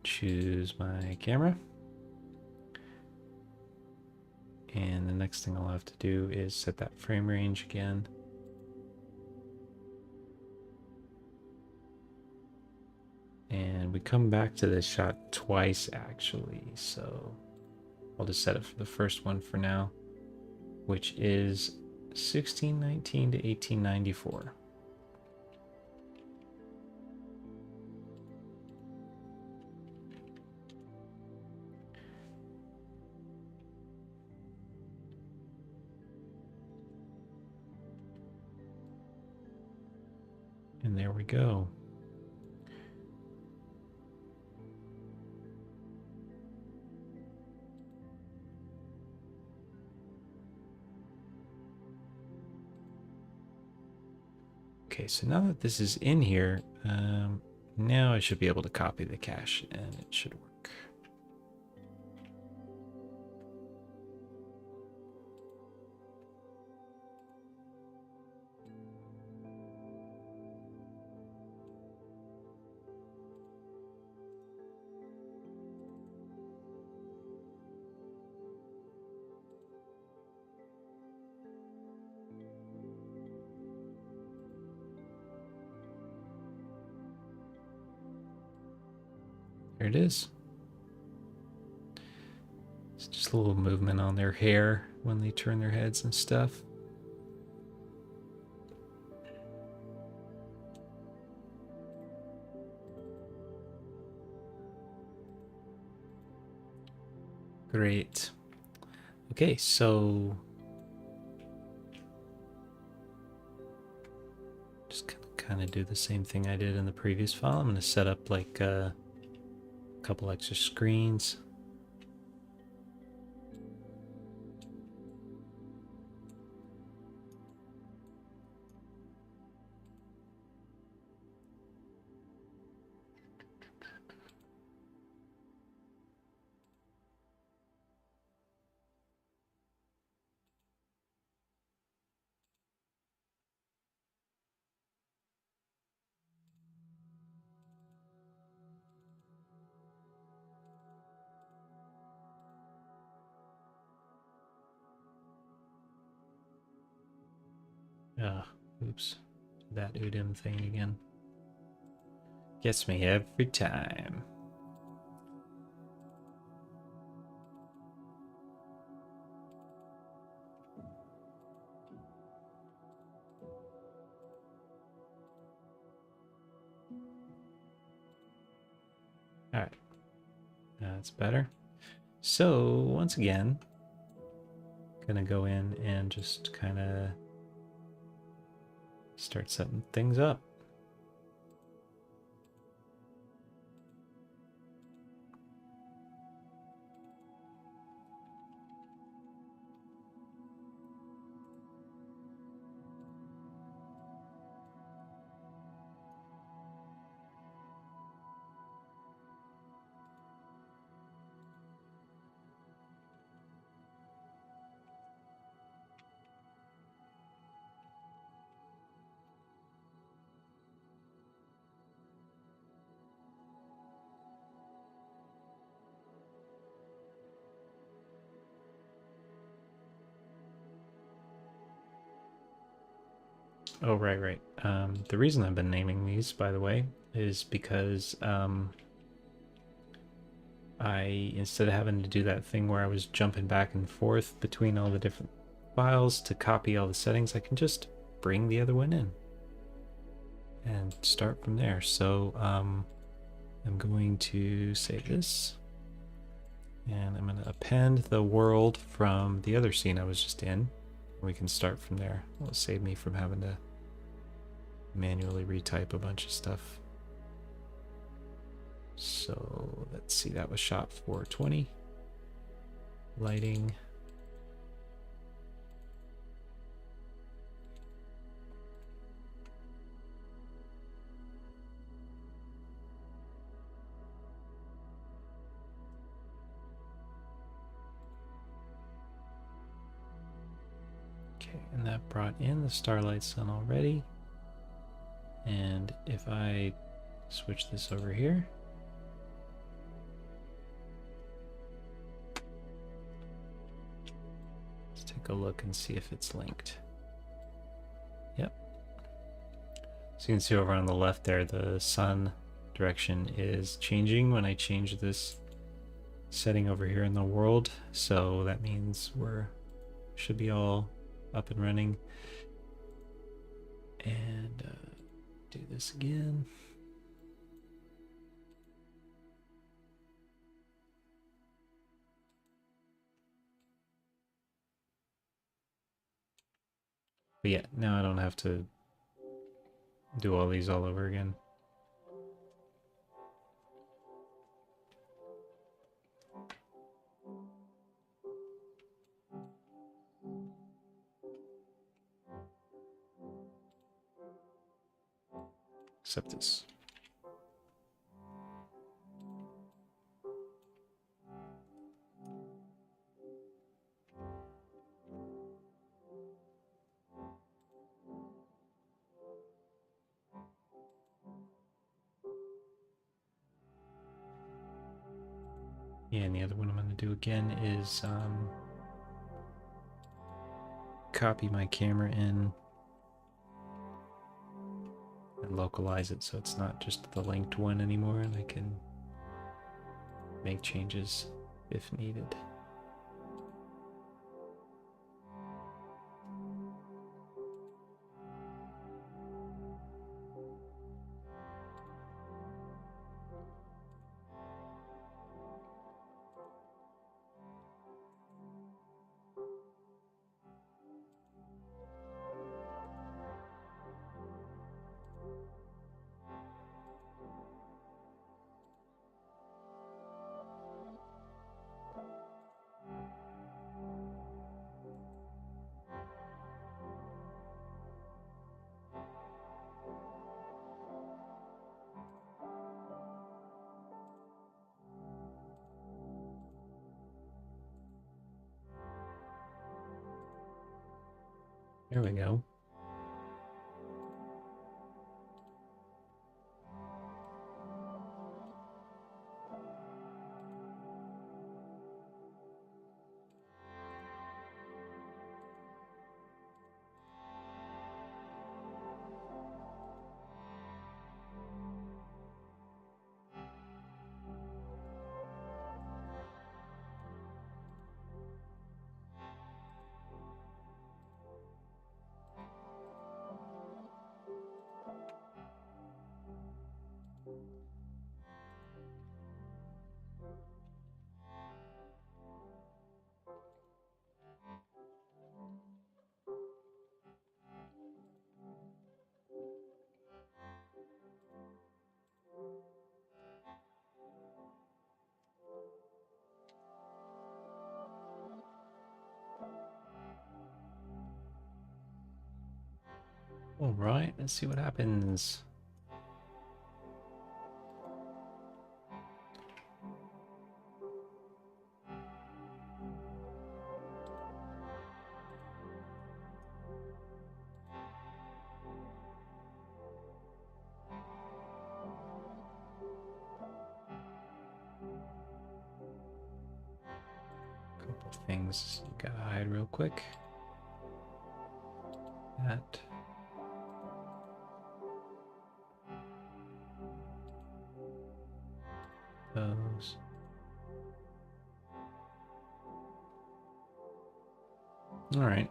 Speaker 1: choose my camera. And the next thing I'll have to do is set that frame range again. And we come back to this shot twice actually, so I'll just set it for the first one for now, which is 1619 to 1894. And there we go. Okay, so now that this is in here, now I should be able to copy the cache and it should work. There it is. It's just a little movement on their hair when they turn their heads and stuff. Great. Okay, so just gonna kind of do the same thing I did in the previous file. I'm going to set up like a couple extra screens. Oops. That Udym thing again. Gets me every time. Alright. That's better. So, once again, gonna go in and just kind of start setting things up. Oh, right. The reason I've been naming these, by the way, is because I, instead of having to do that thing where I was jumping back and forth between all the different files to copy all the settings, I can just bring the other one in and start from there. So I'm going to save this, and I'm going to append the world from the other scene I was just in. We can start from there. It'll save me from having to manually retype a bunch of stuff. So let's see, that was shot 420. Lighting. Okay, and that brought in the starlight sun already. And if I switch this over here, let's take a look and see if it's linked. Yep. So you can see over on the left there, the sun direction is changing when I change this setting over here in the world. So that means should be all up and running. And do this again. But yeah, now I don't have to do all these all over again. Except this. Yeah, and the other one I'm going to do again is copy my camera in and localize it so it's not just the linked one anymore, and I can make changes if needed. There we go. All right, let's see what happens. Couple things you gotta hide real quick. That. Those. All right,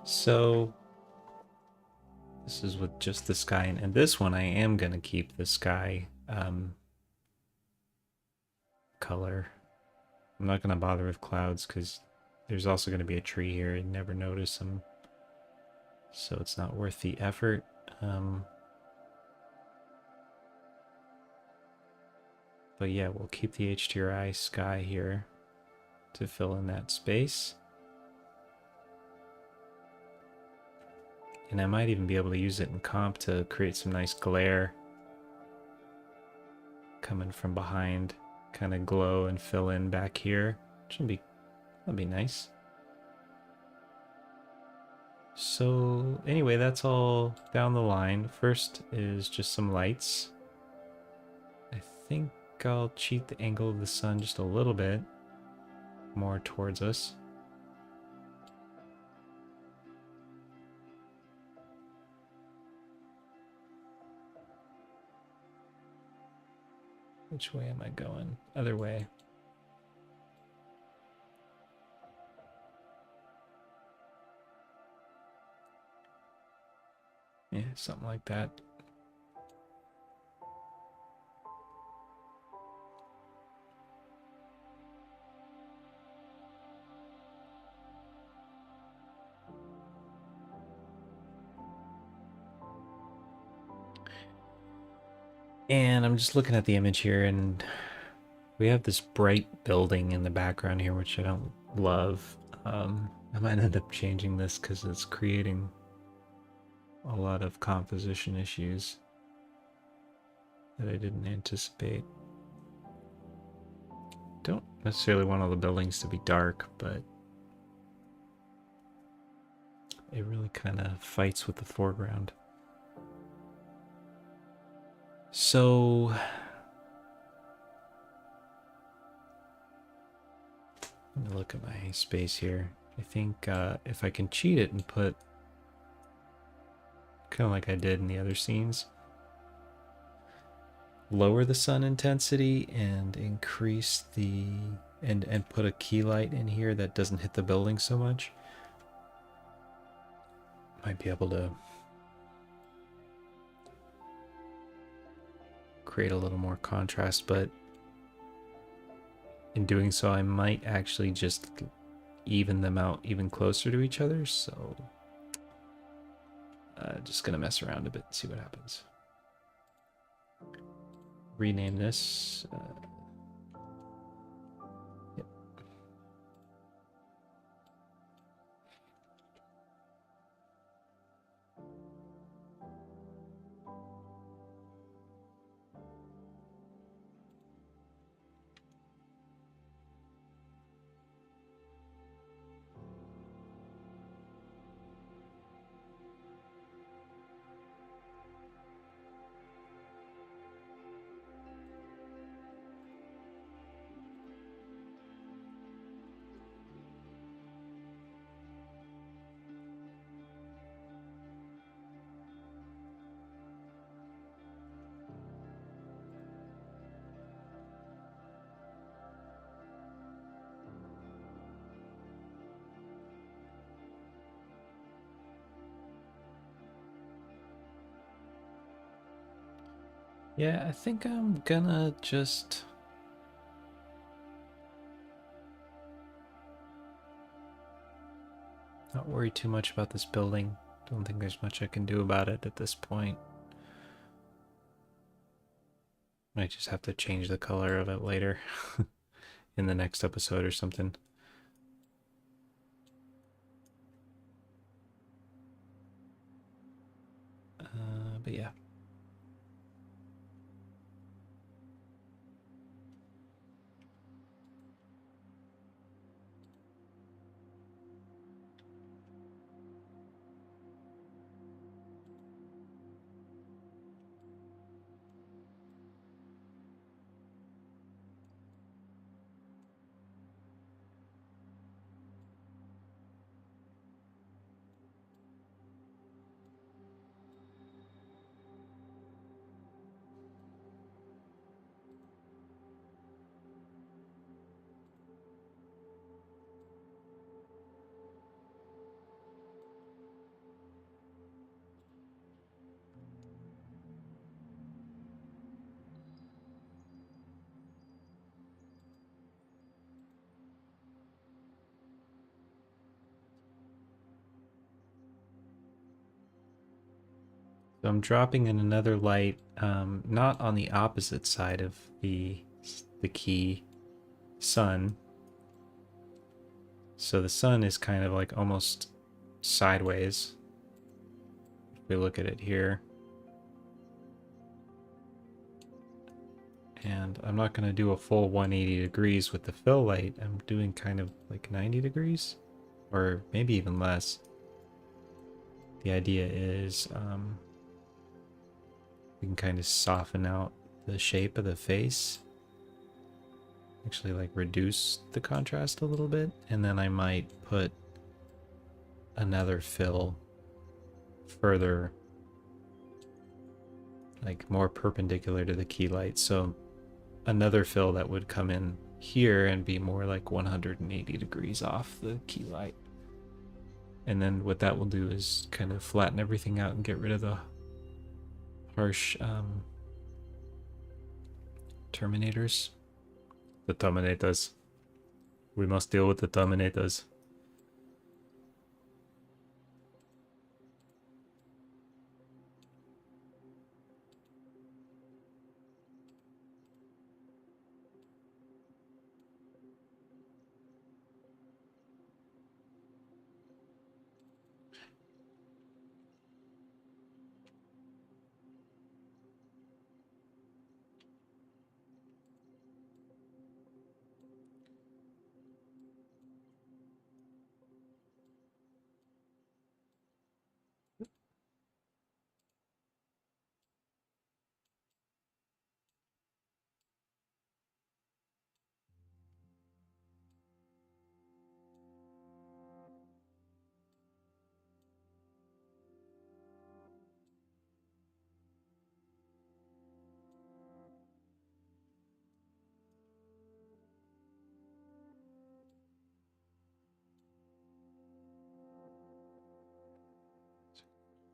Speaker 1: so this is with just the sky, and this one I am gonna keep the sky color. I'm not gonna bother with clouds because there's also gonna be a tree here and never notice them, so it's not worth the effort. But yeah, we'll keep the HDRI sky here to fill in that space. And I might even be able to use it in comp to create some nice glare coming from behind, kind of glow and fill in back here. That'd be nice. So anyway, that's all down the line. First is just some lights. I think I'll cheat the angle of the sun just a little bit more towards us. Which way am I going? Other way. Yeah, something like that. And I'm just looking at the image here, and we have this bright building in the background here, which I don't love. I might end up changing this because it's creating a lot of composition issues that I didn't anticipate. Don't necessarily want all the buildings to be dark, but it really kind of fights with the foreground. So let me look at my space here. I think if I can cheat it and put kind of like I did in the other scenes, lower the sun intensity and increase the and put a key light in here that doesn't hit the building so much, might be able to create a little more contrast. But in doing so, I might actually just even them out even closer to each other. So just gonna mess around a bit and see what happens. Rename this. Yep. Yeah, I think I'm gonna just not worry too much about this building. Don't think there's much I can do about it at this point. Might just have to change the color of it later in the next episode or something. But yeah. So I'm dropping in another light, not on the opposite side of the key sun. So the sun is kind of like almost sideways. If we look at it here. And I'm not going to do a full 180 degrees with the fill light. I'm doing kind of like 90 degrees, or maybe even less. the idea is we can kind of soften out the shape of the face. Actually, like, reduce the contrast a little bit, and then I might put another fill further, like, more perpendicular to the key light. So another fill that would come in here and be more like 180 degrees off the key light. And then what that will do is kind of flatten everything out and get rid of the harsh terminators. The terminators. We must deal with the terminators.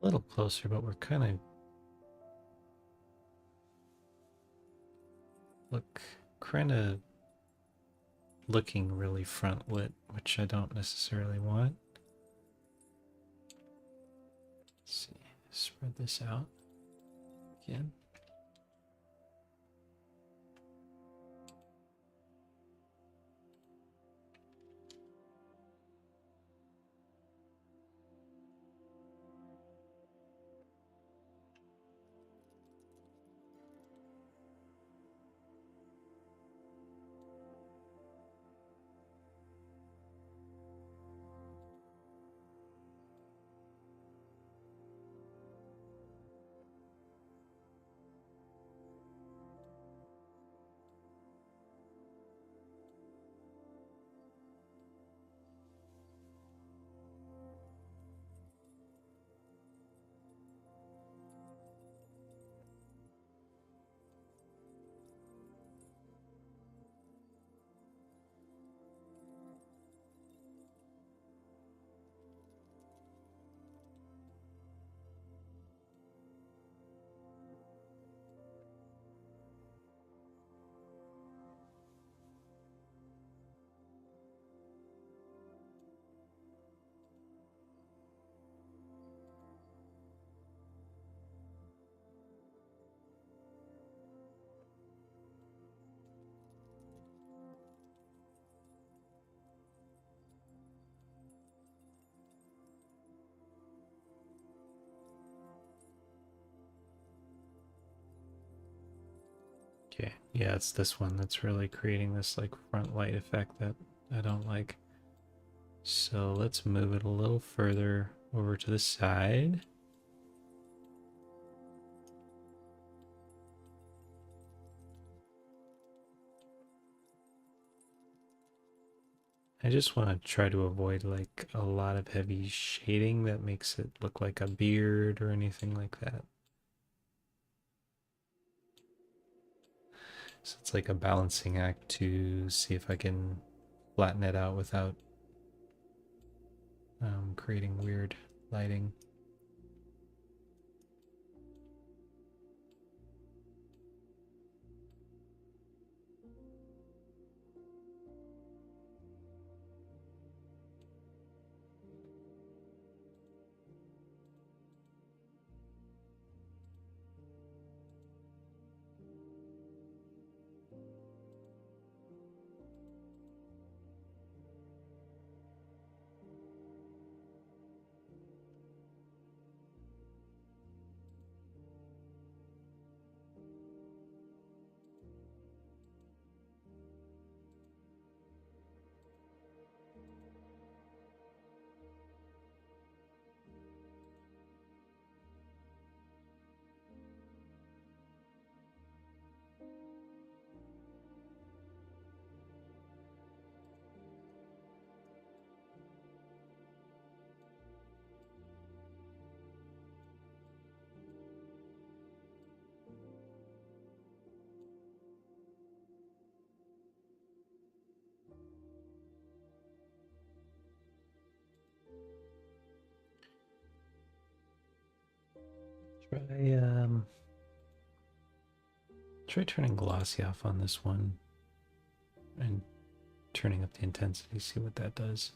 Speaker 1: A little closer, but we're kind of looking really front lit, which I don't necessarily want. Let's see, spread this out again. Okay, yeah, it's this one that's really creating this like front light effect that I don't like. So let's move it a little further over to the side. I just want to try to avoid like a lot of heavy shading that makes it look like a beard or anything like that. So it's like a balancing act to see if I can flatten it out without creating weird lighting. Try try turning glossy off on this one and turning up the intensity, see what that does.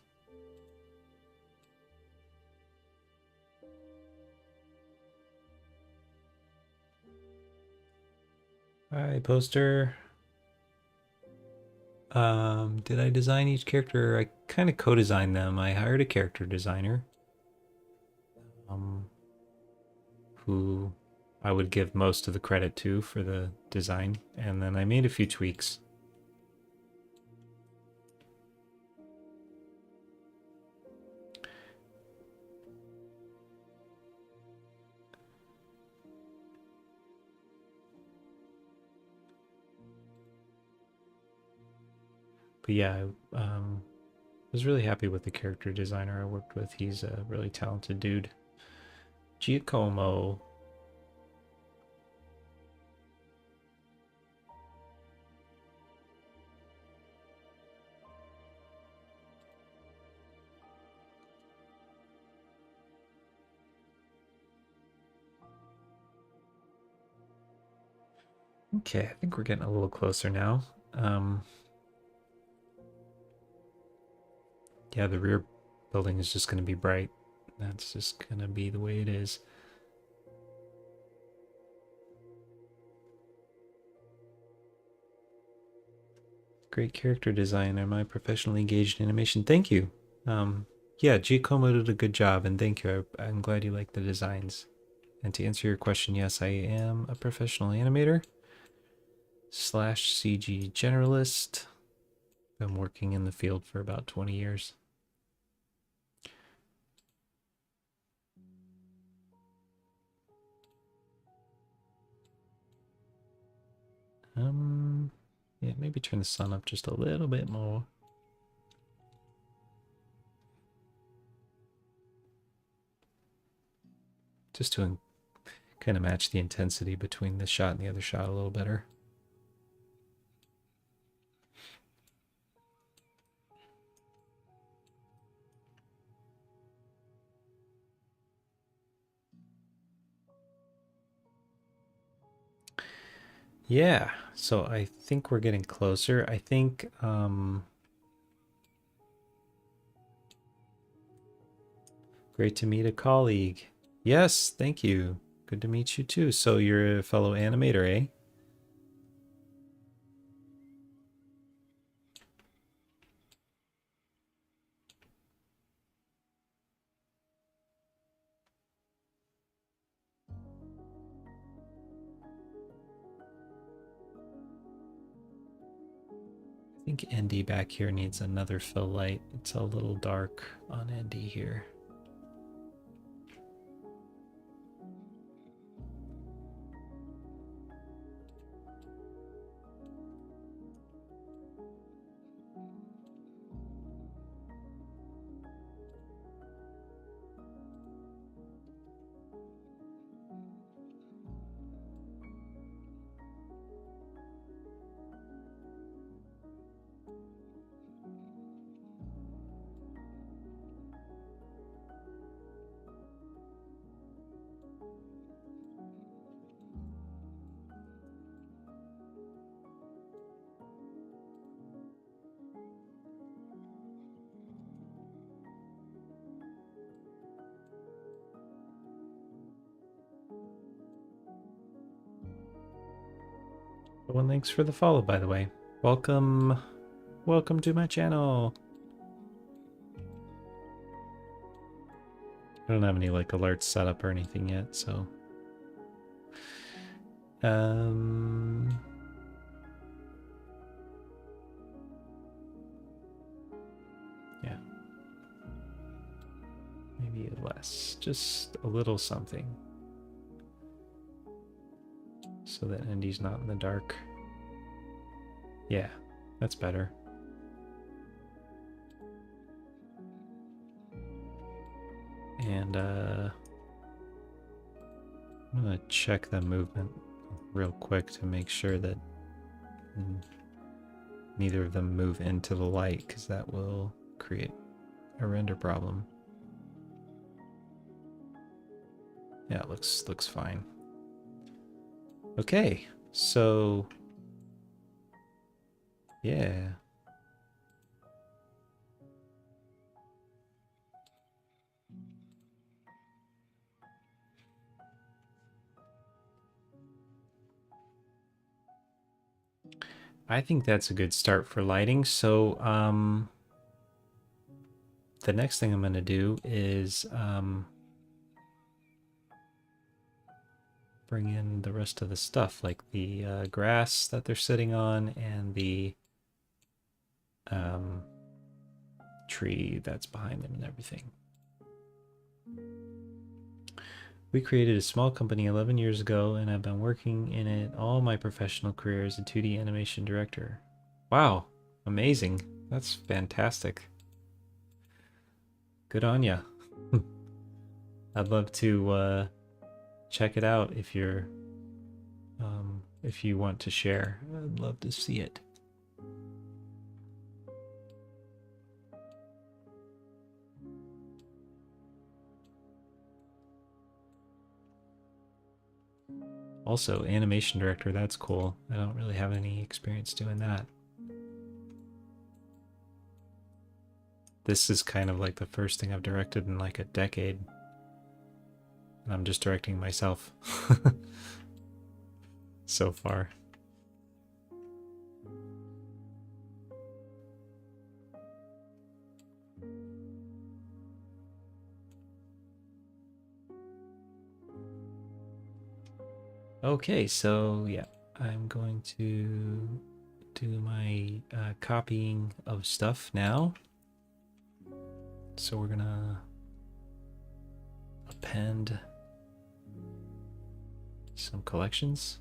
Speaker 1: Hi, poster. Did I design each character? I kind of co-designed them. I hired a character designer, who I would give most of the credit to for the design, and then I made a few tweaks. But yeah, I was really happy with the character designer I worked with. He's a really talented dude. Giacomo. Okay, I think we're getting a little closer now. Yeah, the rear building is just going to be bright. That's just going to be the way it is. Great character design. Am I professionally engaged in animation? Thank you. Yeah, Giacomo did a good job, and thank you. I'm glad you like the designs. And to answer your question, yes, I am a professional animator / CG generalist. Been working in the field for about 20 years. Yeah, maybe turn the sun up just a little bit more. Just to kind of match the intensity between this shot and the other shot a little better. Yeah, so I think we're getting closer. I think great to meet a colleague. Yes, thank you. Good to meet you too. So you're a fellow animator, eh? I think Andy back here needs another fill light. It's a little dark on Andy here. Well, thanks for the follow, by the way. Welcome to my channel. I don't have any like alerts set up or anything yet, so yeah, maybe less, just a little something, so that Andy's not in the dark. Yeah, that's better. And I'm gonna check the movement real quick to make sure that neither of them move into the light, because that will create a render problem. Yeah, it looks fine. Okay, so yeah. I think that's a good start for lighting. So the next thing I'm going to do is bring in the rest of the stuff, like the grass that they're sitting on and the tree that's behind them and everything. We created a small company 11 years ago, and I've been working in it all my professional career as a 2D animation director. Wow, amazing. That's fantastic. Good on ya. I'd love to check it out if you want to share. I'd love to see it. Also, animation director, that's cool. I don't really have any experience doing that. This is kind of like the first thing I've directed in like a decade. And I'm just directing myself so far. Okay, so yeah, I'm going to do my copying of stuff now. So we're gonna append some collections.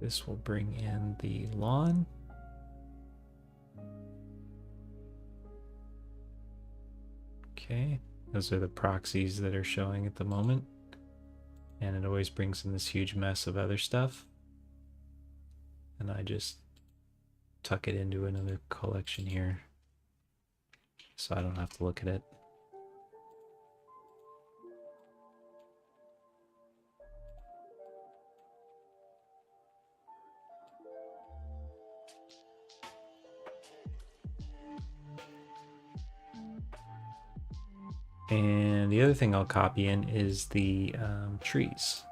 Speaker 1: This will bring in the lawn. Okay, those are the proxies that are showing at the moment. And it always brings in this huge mess of other stuff. And I just tuck it into another collection here, so I don't have to look at it. And the other thing I'll copy in is the trees.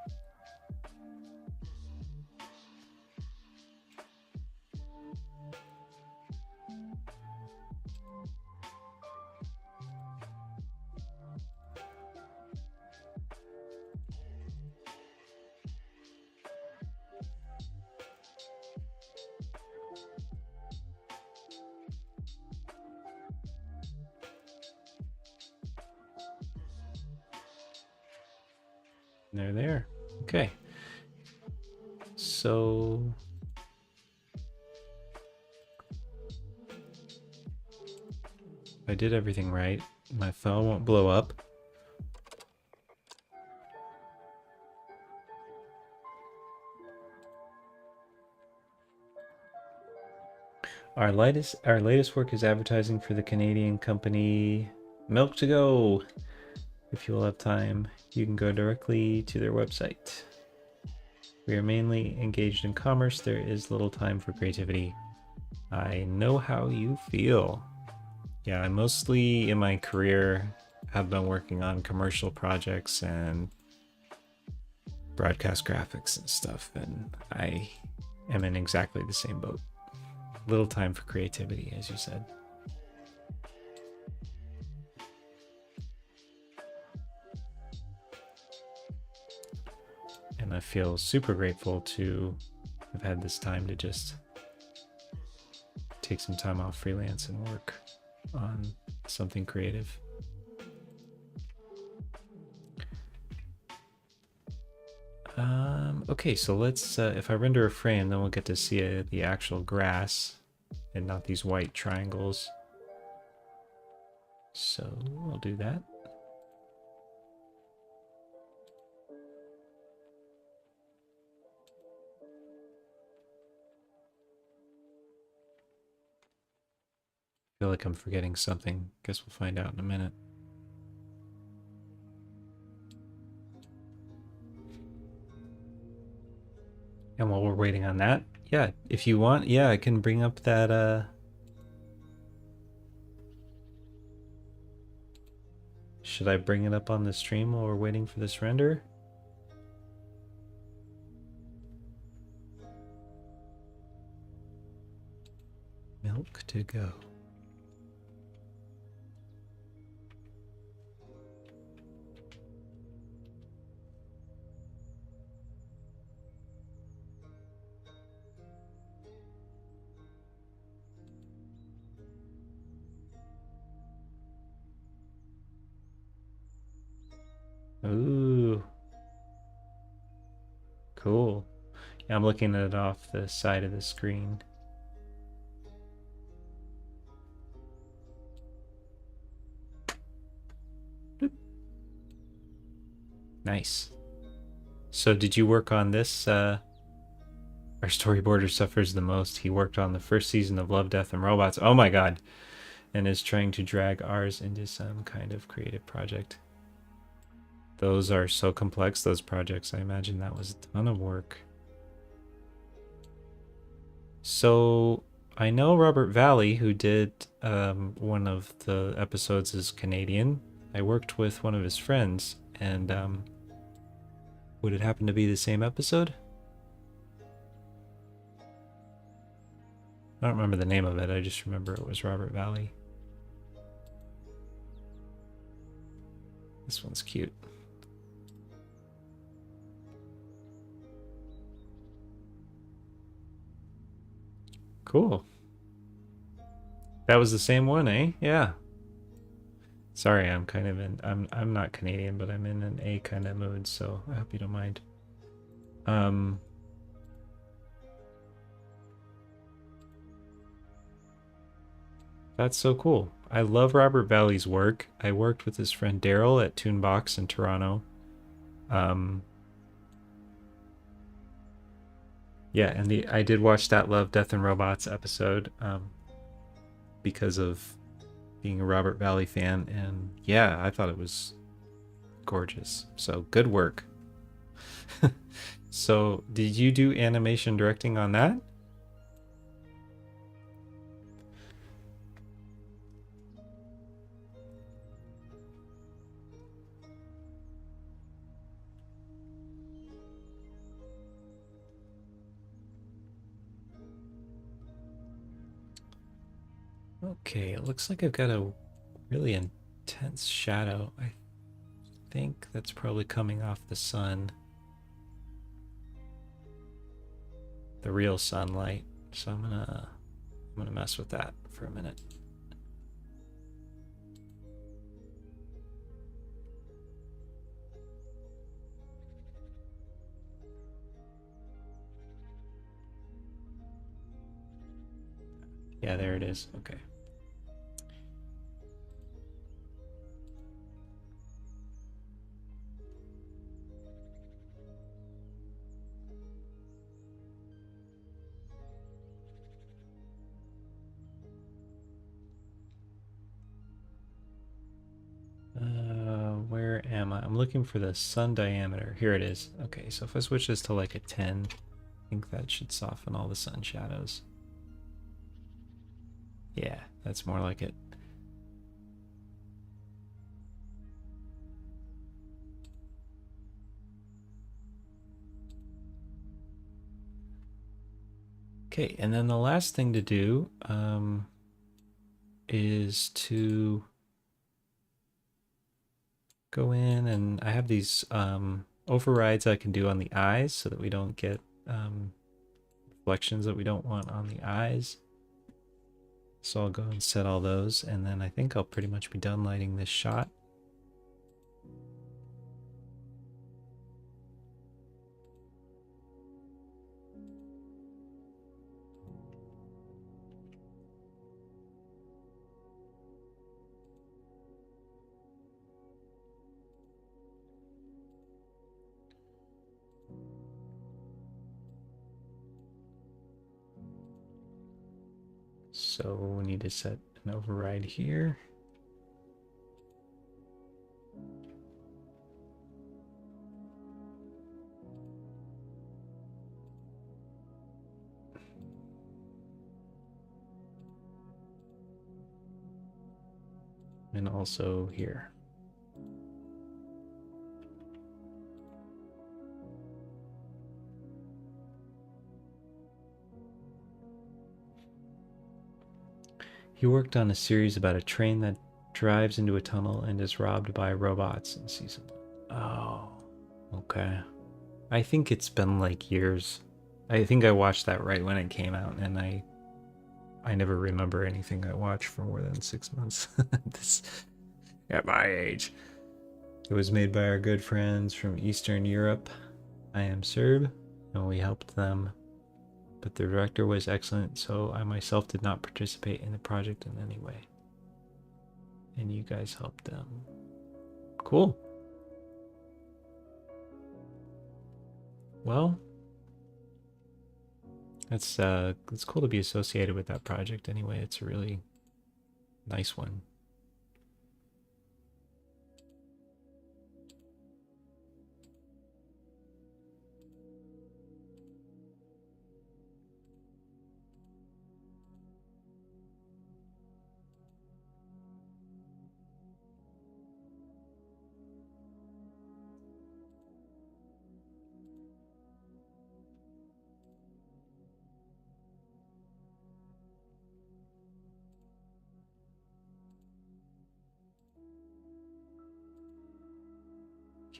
Speaker 1: And they're there. Okay. So if I did everything right, my phone won't blow up. Our latest work is advertising for the Canadian company Milk to Go. If you will have time, you can go directly to their website. We are mainly engaged in commerce. There is little time for creativity. I know how you feel. Yeah, I mostly in my career have been working on commercial projects and broadcast graphics and stuff, and I am in exactly the same boat. Little time for creativity, as you said. And I feel super grateful to have had this time to just take some time off freelance and work on something creative. Okay, so let's, if I render a frame, then we'll get to see the actual grass and not these white triangles. So I'll do that. I feel like I'm forgetting something. Guess we'll find out in a minute. And while we're waiting on that, yeah, if you want, yeah, I can bring up that, should I bring it up on the stream while we're waiting for this render? Milk to go. Ooh, cool. Yeah, I'm looking at it off the side of the screen. Bloop. Nice. So did you work on this? Our storyboarder suffers the most. He worked on the first season of Love, Death, and Robots. Oh my god. And is trying to drag ours into some kind of creative project. Those are so complex, those projects. I imagine that was a ton of work. So I know Robert Valley, who did one of the episodes, is Canadian. I worked with one of his friends, and would it happen to be the same episode? I don't remember the name of it. I just remember it was Robert Valley. This one's cute. Cool. That was the same one, eh? Yeah. Sorry, I'm kind of in I'm not Canadian, but I'm in an A kind of mood, so I hope you don't mind. That's so cool. I love Robert Valley's work. I worked with his friend Daryl at Toonbox in Toronto. Yeah, and I did watch that Love, Death, and Robots episode because of being a Robert Valley fan, and yeah, I thought it was gorgeous. So good work. So did you do animation directing on that? Okay, it looks like I've got a really intense shadow. I think that's probably coming off the sun. The real sunlight. So I'm gonna mess with that for a minute. Yeah, there it is. Okay. Where am I? I'm looking for the sun diameter. Here it is. Okay, so if I switch this to like a 10, I think that should soften all the sun shadows. Yeah, that's more like it. Okay, and then the last thing to do is to go in, and I have these overrides I can do on the eyes so that we don't get reflections that we don't want on the eyes. So I'll go and set all those, and then I think I'll pretty much be done lighting this shot. So we need to set an override here. And also here. He worked on a series about a train that drives into a tunnel and is robbed by robots in season 1. Oh, okay. I think it's been like years. I think I watched that right when it came out, and I never remember anything I watched for more than 6 months. This, at my age. It was made by our good friends from Eastern Europe. I am Serb, and we helped them, but the director was excellent, so I myself did not participate in the project in any way. And you guys helped them. Cool. Well, it's cool to be associated with that project anyway. It's a really nice one.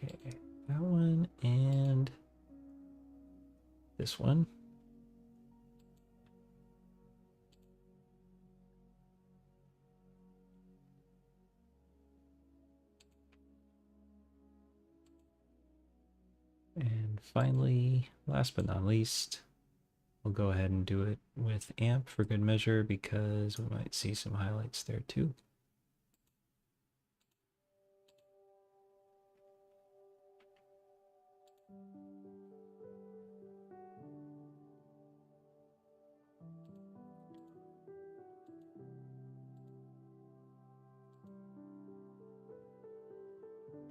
Speaker 1: Okay, that one and this one. And finally, last but not least, we'll go ahead and do it with AMP for good measure because we might see some highlights there too.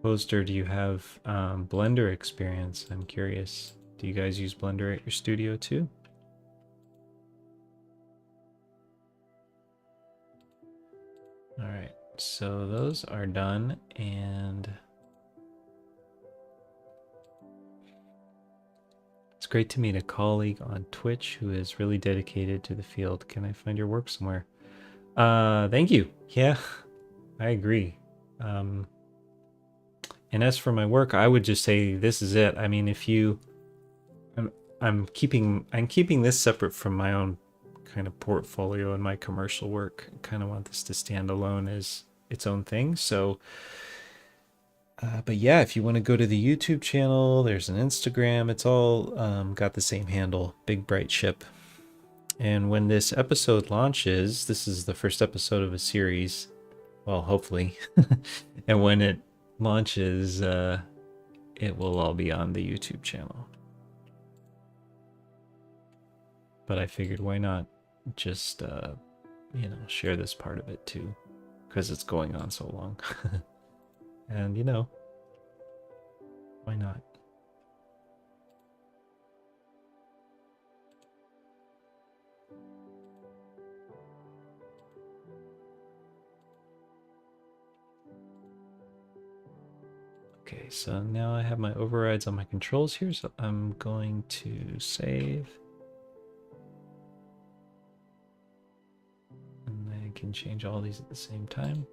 Speaker 1: Poster, do you have Blender experience? I'm curious. Do you guys use Blender at your studio too? All right, so those are done, and it's great to meet a colleague on Twitch who is really dedicated to the field. Can I find your work somewhere? Thank you. Yeah, I agree. And as for my work, I would just say this is it. I mean, if you, I'm keeping this separate from my own kind of portfolio and my commercial work. I kind of want this to stand alone as its own thing. So, but yeah, if you want to go to the YouTube channel, there's an Instagram. It's all got the same handle, Big Bright Ship. And when this episode launches, this is the first episode of a series. Well, hopefully. And when it launches, it will all be on the YouTube channel. But I figured why not just, you know, share this part of it too, because it's going on so long. And, you know, why not? Okay, so now I have my overrides on my controls here, so I'm going to save. And I can change all these at the same time.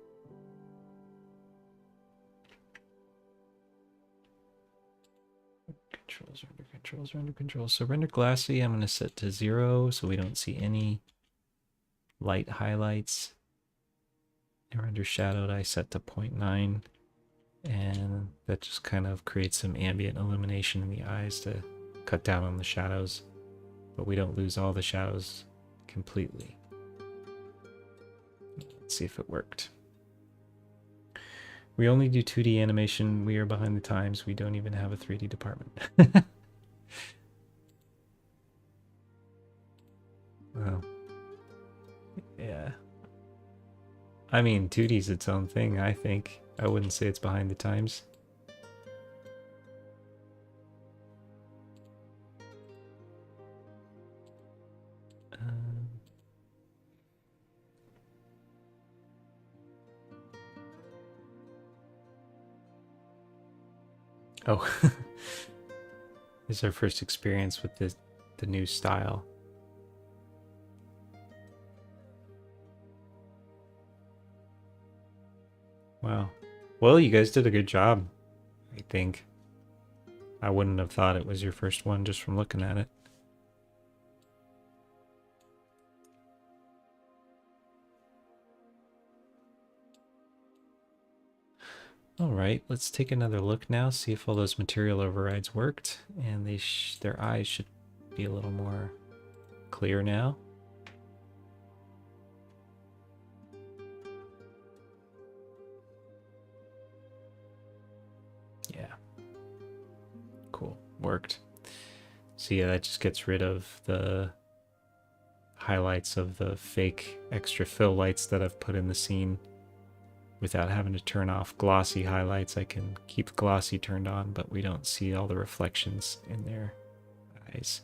Speaker 1: Controls, render controls, render controls. So render glassy, I'm going to set to 0 so we don't see any light highlights. And render shadowed, I set to 0.9. And that just kind of creates some ambient illumination in the eyes to cut down on the shadows, but we don't lose all the shadows completely. Let's see if it worked. We only do 2D animation. We are behind the times. We don't even have a 3D department. Well, I mean, 2D's its own thing, I think. I wouldn't say it's behind the times. Oh, this is our first experience with the new style. Wow. Well, you guys did a good job, I think. I wouldn't have thought it was your first one just from looking at it. All right, let's take another look now, see if all those material overrides worked, and their eyes should be a little more clear now. Yeah. Cool, worked. So yeah, that just gets rid of the highlights of the fake extra fill lights that I've put in the scene. Without having to turn off glossy highlights, I can keep glossy turned on, but we don't see all the reflections in their eyes.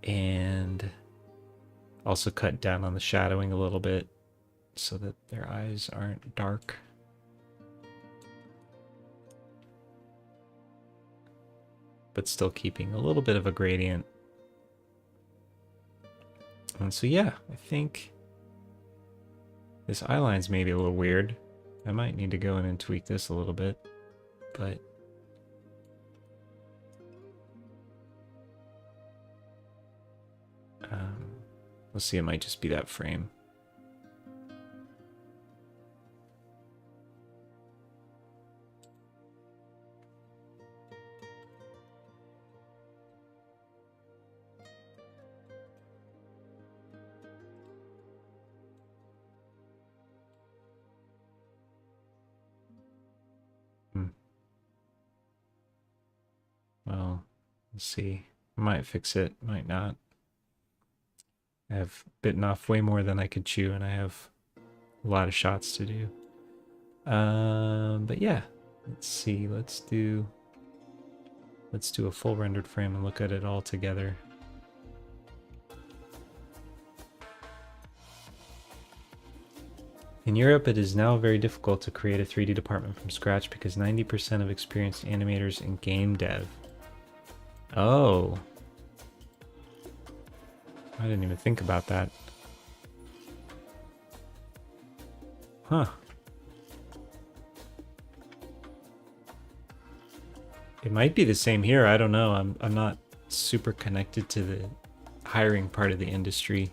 Speaker 1: And also cut down on the shadowing a little bit so that their eyes aren't dark. But still keeping a little bit of a gradient. And so yeah, I think this eyeline's maybe a little weird. I might need to go in and tweak this a little bit, but we'll see. It might just be that frame. Well, let's see. I might fix it, might not. I have bitten off way more than I could chew, and I have a lot of shots to do. But yeah, let's see. Let's do a full rendered frame and look at it all together. In Europe, it is now very difficult to create a 3D department from scratch because 90% of experienced animators in game dev. Oh. I didn't even think about that. Huh. It might be the same here. I don't know. I'm not super connected to the hiring part of the industry.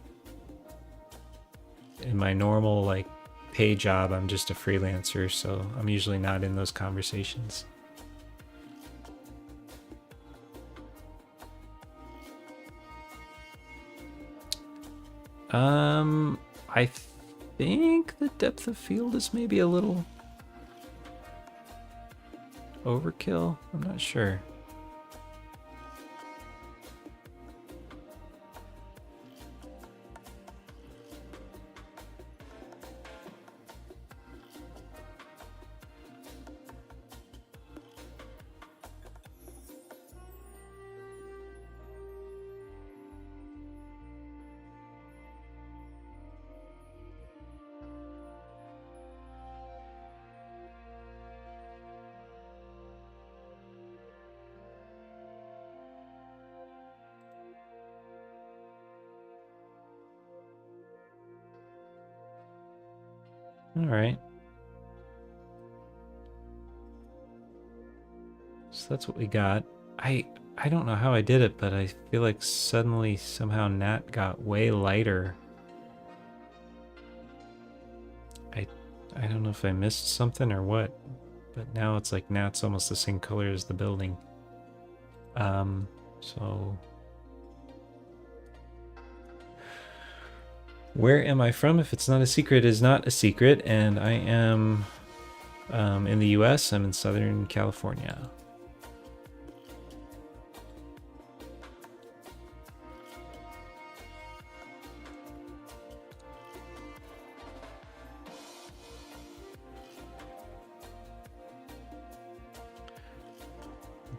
Speaker 1: In my normal like pay job, I'm just a freelancer, so I'm usually not in those conversations. I think the depth of field is maybe a little overkill. I'm not sure. All right. So that's what we got. I don't know how I did it, but I feel like suddenly somehow Nat got way lighter. I don't know if I missed something or what, but now it's like Nat's almost the same color as the building. So where am I from? If it's not a secret, it is not a secret, and I am in the US. I'm in Southern California.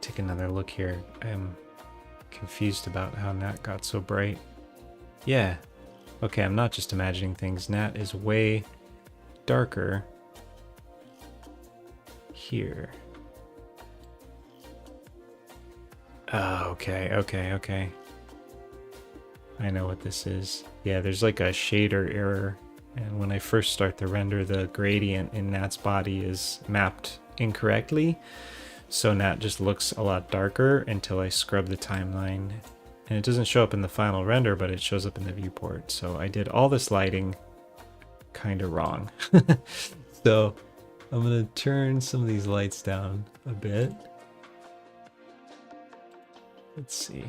Speaker 1: take another look here. I'm confused about how Nat got so bright. Yeah. Okay, I'm not just imagining things. Nat is way darker here. Oh, okay. I know what this is. Yeah, there's like a shader error. And when I first start the render, the gradient in Nat's body is mapped incorrectly. So Nat just looks a lot darker until I scrub the timeline. And it doesn't show up in the final render, but it shows up in the viewport. So I did all this lighting kind of wrong. So I'm going to turn some of these lights down a bit. Let's see.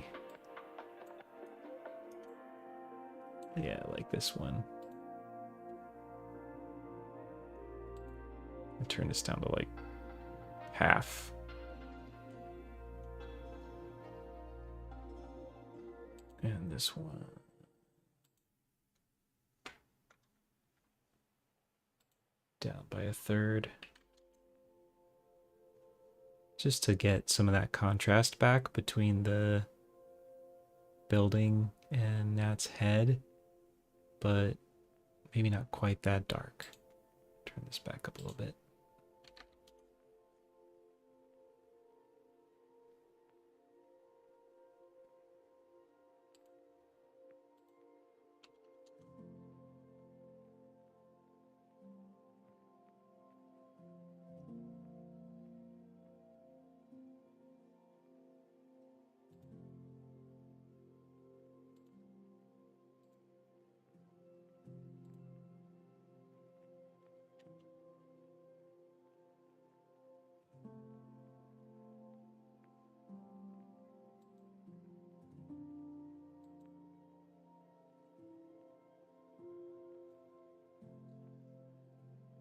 Speaker 1: Yeah, like this one. I'll turn this down to like half. And this one. Down by a third. Just to get some of that contrast back between the building and Nat's head, but maybe not quite that dark. Turn this back up a little bit.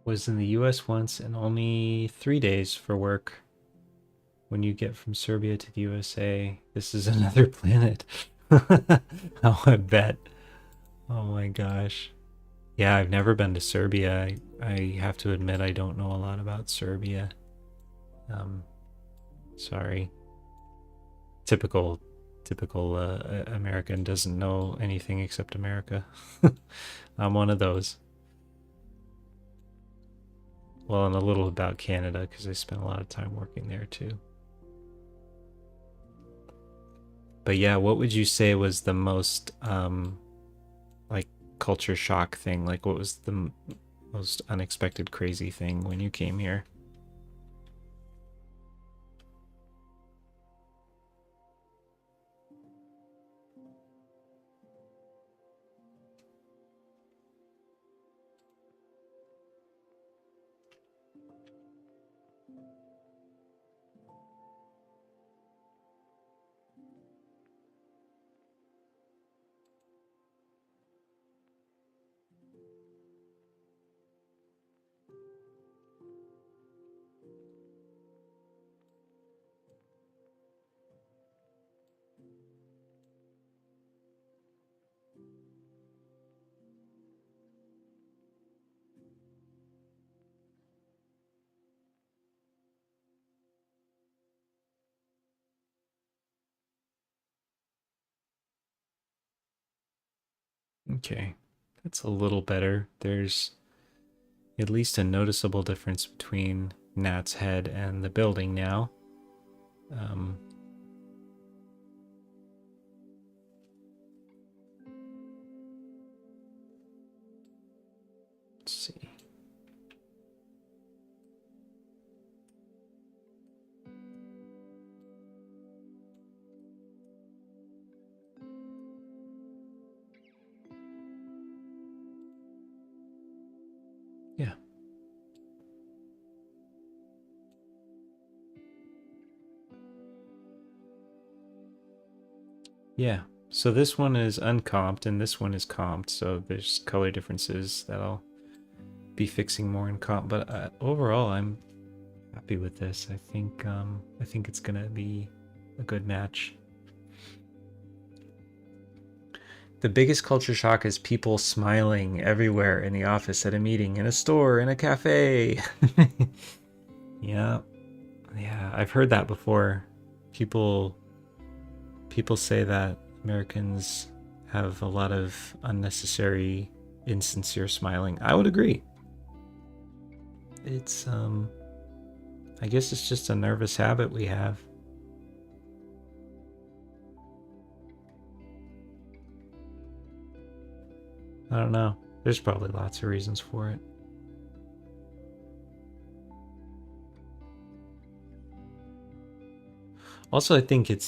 Speaker 1: Was in the US once and only 3 days for work. When you get from Serbia to the USA, this is another planet. Oh, I bet. Oh my gosh. Yeah, I've never been to Serbia. I have to admit I don't know a lot about Serbia. Sorry. Typical American doesn't know anything except America. I'm one of those. Well, and a little about Canada because I spent a lot of time working there too. But yeah, what would you say was the most like culture shock thing? Like what was the most unexpected crazy thing when you came here? Okay, that's a little better. There's at least a noticeable difference between Nat's head and the building now. Let's see. Yeah. Yeah. So this one is uncomped and this one is comped. So there's color differences that I'll be fixing more in comp. But overall, I'm happy with this. I think it's gonna be a good match. The biggest culture shock is people smiling everywhere in the office, at a meeting, in a store, in a cafe. Yeah. Yeah, I've heard that before. People say that Americans have a lot of unnecessary, insincere smiling. I would agree. It's I guess it's just a nervous habit we have. I don't know. There's probably lots of reasons for it. Also, I think it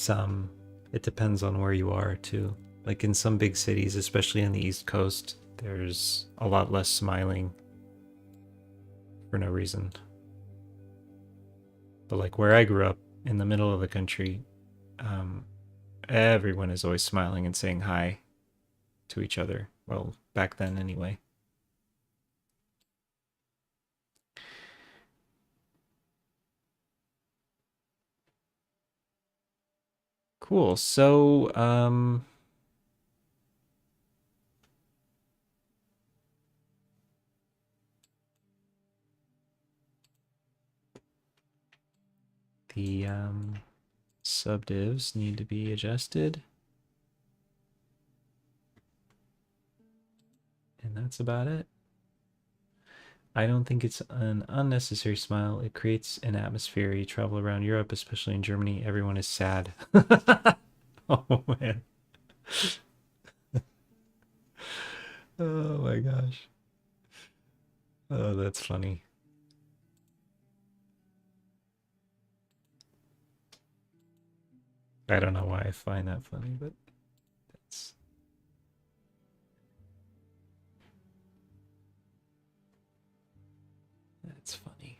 Speaker 1: depends on where you are too. Like in some big cities, especially on the East Coast, there's a lot less smiling for no reason. But like where I grew up in the middle of the country, everyone is always smiling and saying hi to each other. Well, back then anyway. Cool. So, the subdivs need to be adjusted. And that's about it. I don't think it's an unnecessary smile. It creates an atmosphere. You travel around Europe, especially in Germany, everyone is sad. Oh man. Oh my gosh. Oh, that's funny. I don't know why I find that funny, but that's funny.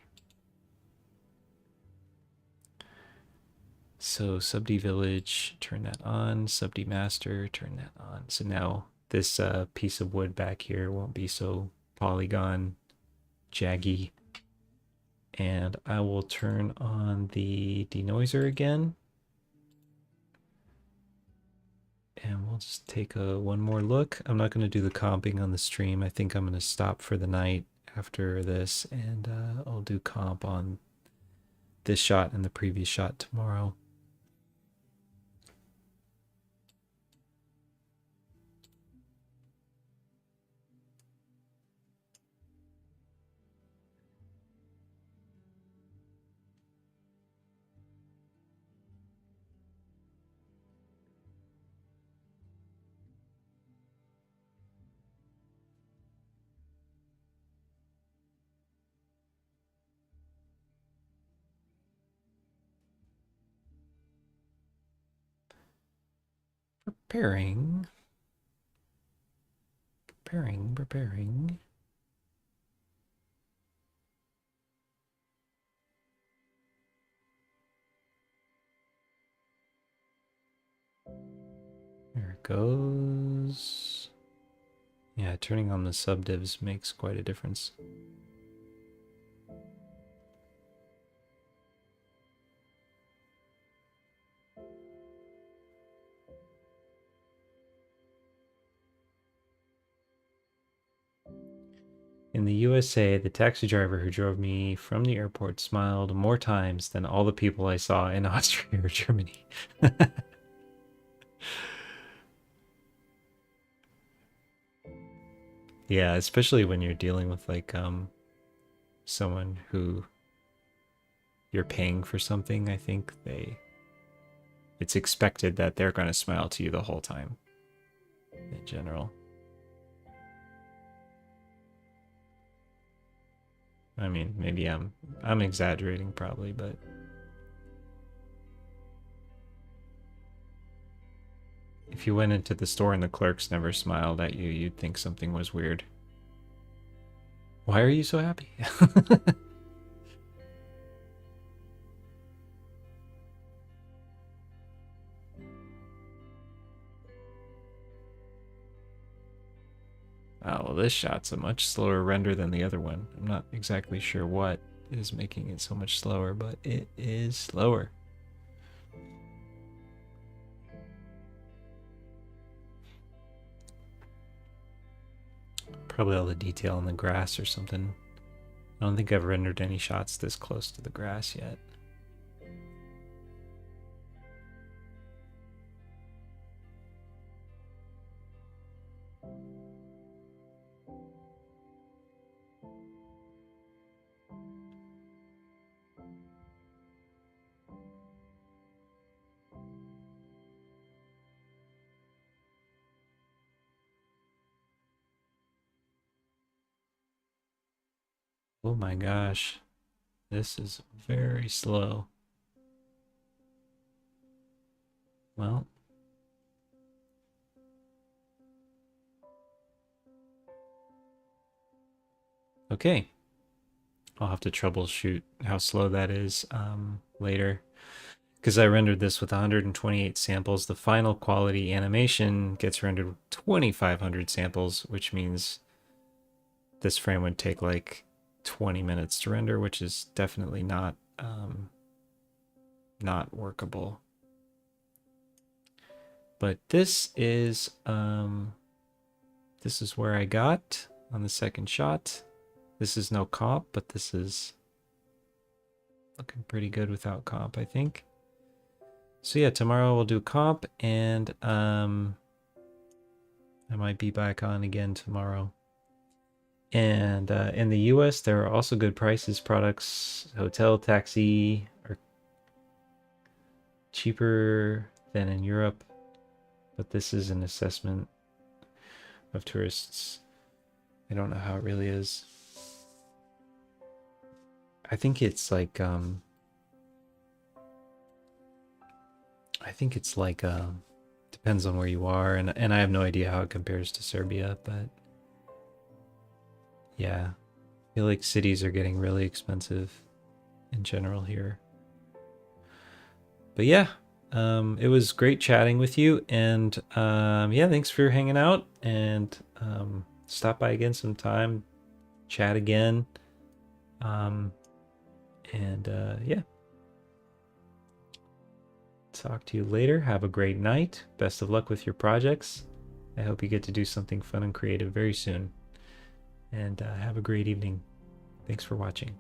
Speaker 1: So subd village, turn that on. Subd master, turn that on. So now this piece of wood back here won't be so polygon jaggy. And I will turn on the denoiser again. And we'll just take one more look. I'm not going to do the comping on the stream. I think I'm going to stop for the night after this, and I'll do comp on this shot and the previous shot tomorrow. Preparing. There it goes. Yeah, turning on the subdivs makes quite a difference. In the USA, the taxi driver who drove me from the airport smiled more times than all the people I saw in Austria or Germany. Yeah, especially when you're dealing with like someone who you're paying for something, I think it's expected that they're going to smile to you the whole time in general. I mean, maybe I'm exaggerating probably, but if you went into the store and the clerks never smiled at you, you'd think something was weird. Why are you so happy? Oh, well, this shot's a much slower render than the other one. I'm not exactly sure what is making it so much slower, but it is slower. Probably all the detail on the grass or something. I don't think I've rendered any shots this close to the grass yet. Oh my gosh. This is very slow. Well. Okay. I'll have to troubleshoot how slow that is later. Because I rendered this with 128 samples. The final quality animation gets rendered with 2,500 samples, which means this frame would take like 20 minutes to render, which is definitely not workable. But this is where I got on the second shot. This is no comp, but this is looking pretty good without comp, I think. So yeah, tomorrow we'll do comp, and I might be back on again tomorrow. And in the US, there are also good prices. Products, hotel, taxi are cheaper than in Europe, but this is an assessment of tourists. I don't know how it really is. I think it's like depends on where you are, and I have no idea how it compares to Serbia, but yeah, I feel like cities are getting really expensive in general here. But yeah, it was great chatting with you, and yeah, thanks for hanging out, and stop by again sometime, chat again, and yeah. Talk to you later. Have a great night. Best of luck with your projects. I hope you get to do something fun and creative very soon. And have a great evening. Thanks for watching.